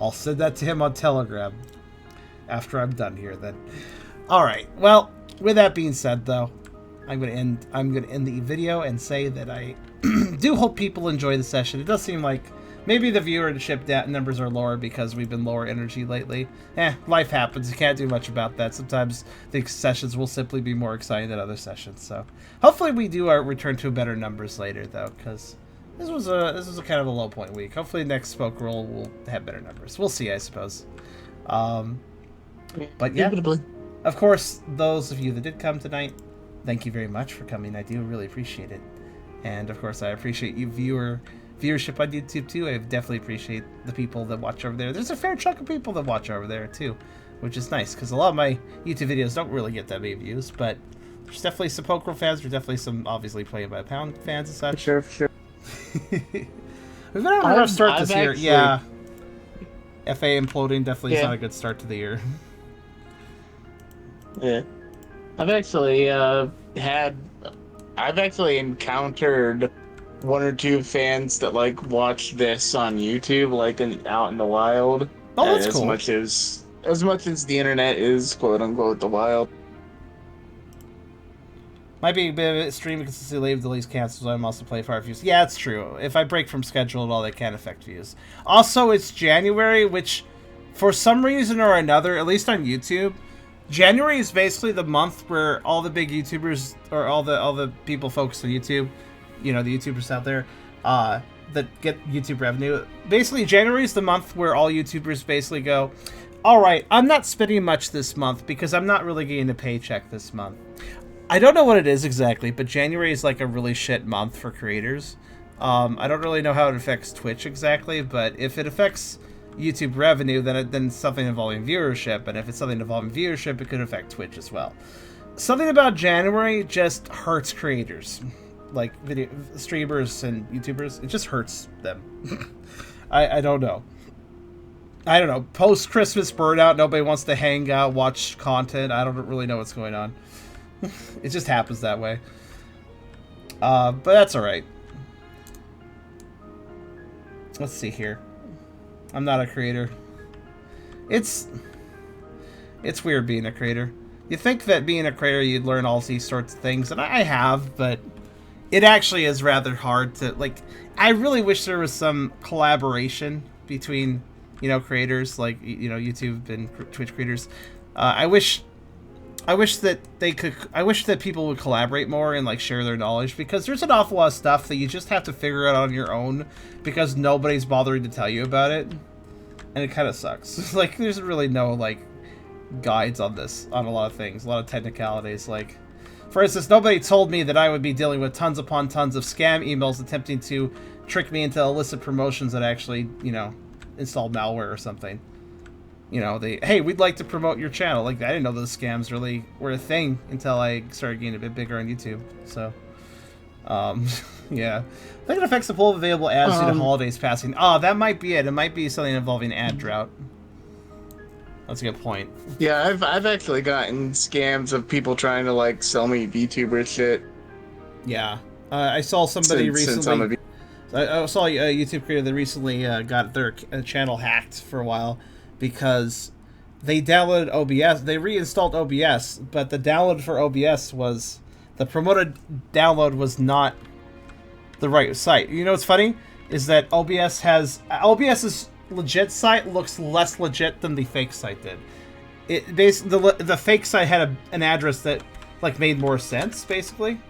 I'll send that to him on Telegram after I'm done here then. Alright, well, with that being said though, I'm gonna end the video and say that I do hope people enjoy the session. It does seem like Maybe the viewership numbers are lower because we've been lower energy lately. Life happens. You can't do much about that. Sometimes the sessions will simply be more exciting than other sessions. So hopefully we do return to better numbers later, though, because this was a kind of a low point week. Hopefully next Pokerole will have better numbers. We'll see, I suppose. But yeah, of course, those of you that did come tonight, thank you very much for coming. I do really appreciate it. And of course, I appreciate you viewership on YouTube too. I definitely appreciate the people that watch over there. There's a fair chunk of people that watch over there too, which is nice because a lot of my YouTube videos don't really get that many views, but there's definitely some Pokerole fans. There's definitely some obviously Playing by the Pound fans and such. Sure. We've been having a rough start this year. Yeah. FA imploding definitely is not a good start to the year. Yeah. I've actually encountered one or two fans that like watch this on YouTube, like out in the wild. Oh, that's as cool. Much as the internet is quote unquote the wild. Might be a bit of a stream consistency leave delays cancels. I'm also playing for our views. Yeah, it's true. If I break from schedule at all, that can affect views. Also, it's January, which for some reason or another, at least on YouTube, January is basically the month where all the big YouTubers or all the people focused on YouTube, you know, the YouTubers out there, that get YouTube revenue. Basically, January is the month where all YouTubers basically go, all right, I'm not spending much this month because I'm not really getting a paycheck this month. I don't know what it is exactly, but January is like a really shit month for creators. I don't really know how it affects Twitch exactly, but if it affects YouTube revenue, then it's something involving viewership, and if it's something involving viewership, it could affect Twitch as well. Something about January just hurts creators, like video streamers and YouTubers. It just hurts them. I don't know. I don't know. Post-Christmas burnout, nobody wants to hang out, watch content. I don't really know what's going on. It just happens that way. But that's alright. Let's see here. I'm not a creator. It's weird being a creator. You think that being a creator you'd learn all these sorts of things, and I have, but it actually is rather hard to, like, I really wish there was some collaboration between, you know, creators, like, you know, YouTube and Twitch creators. I wish that people would collaborate more and like share their knowledge, because there's an awful lot of stuff that you just have to figure out on your own because nobody's bothering to tell you about it, and it kind of sucks. Like, there's really no like guides on this, on a lot of things, a lot of technicalities. Like, for instance, nobody told me that I would be dealing with tons upon tons of scam emails attempting to trick me into illicit promotions that actually, you know, installed malware or something. You know, hey, we'd like to promote your channel. Like, I didn't know those scams really were a thing until I started getting a bit bigger on YouTube. So, yeah. I think it affects the pool of available ads due to holidays passing. Oh, that might be it. It might be something involving ad drought. That's a good point. Yeah, I've actually gotten scams of people trying to like sell me VTuber shit. Yeah. I saw somebody recently. I saw a YouTube creator that recently got their channel hacked for a while, because they downloaded OBS, they reinstalled OBS, but the download for OBS was, the promoted download was not the right site. You know what's funny? Is that OBS's legit site looks less legit than the fake site did. It basically, the fake site had an address that like made more sense, basically.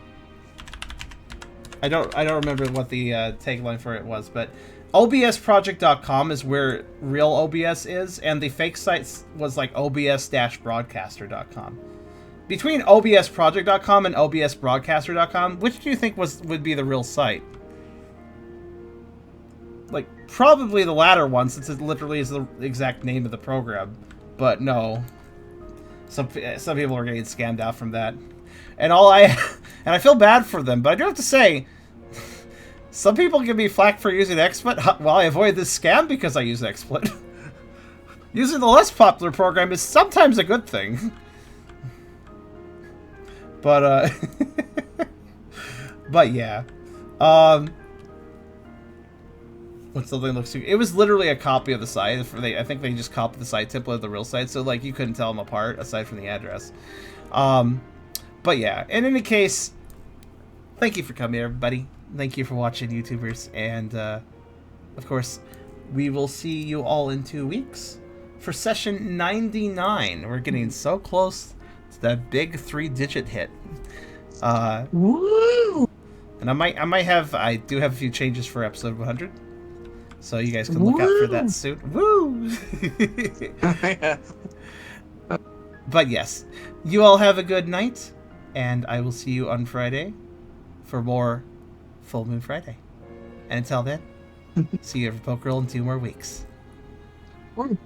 I don't remember what the tagline for it was, but obsproject.com is where real OBS is, and the fake site was like obs-broadcaster.com. Between obsproject.com and obsbroadcaster.com, which do you think would be the real site? Like, probably the latter one, since it literally is the exact name of the program. But no. Some people are getting scammed out from that. And I feel bad for them, but I do have to say, some people give me flack for using XSplit. Well, I avoid this scam because I use XSplit. Using the less popular program is sometimes a good thing. But, but yeah. When something looks too... It was literally a copy of the site. I think they just copied the site template of the real site, so, like, you couldn't tell them apart, aside from the address. But yeah, in any case, thank you for coming, everybody. Thank you for watching, YouTubers, and of course, we will see you all in 2 weeks for session 99. We're getting so close to that big 3-digit hit. Woo! And I do have a few changes for episode 100. So you guys can look out for that soon. Woo! But yes, you all have a good night, and I will see you on Friday for more Full Moon Friday. And until then, see you for Pokerole in 2 more weeks. Woo.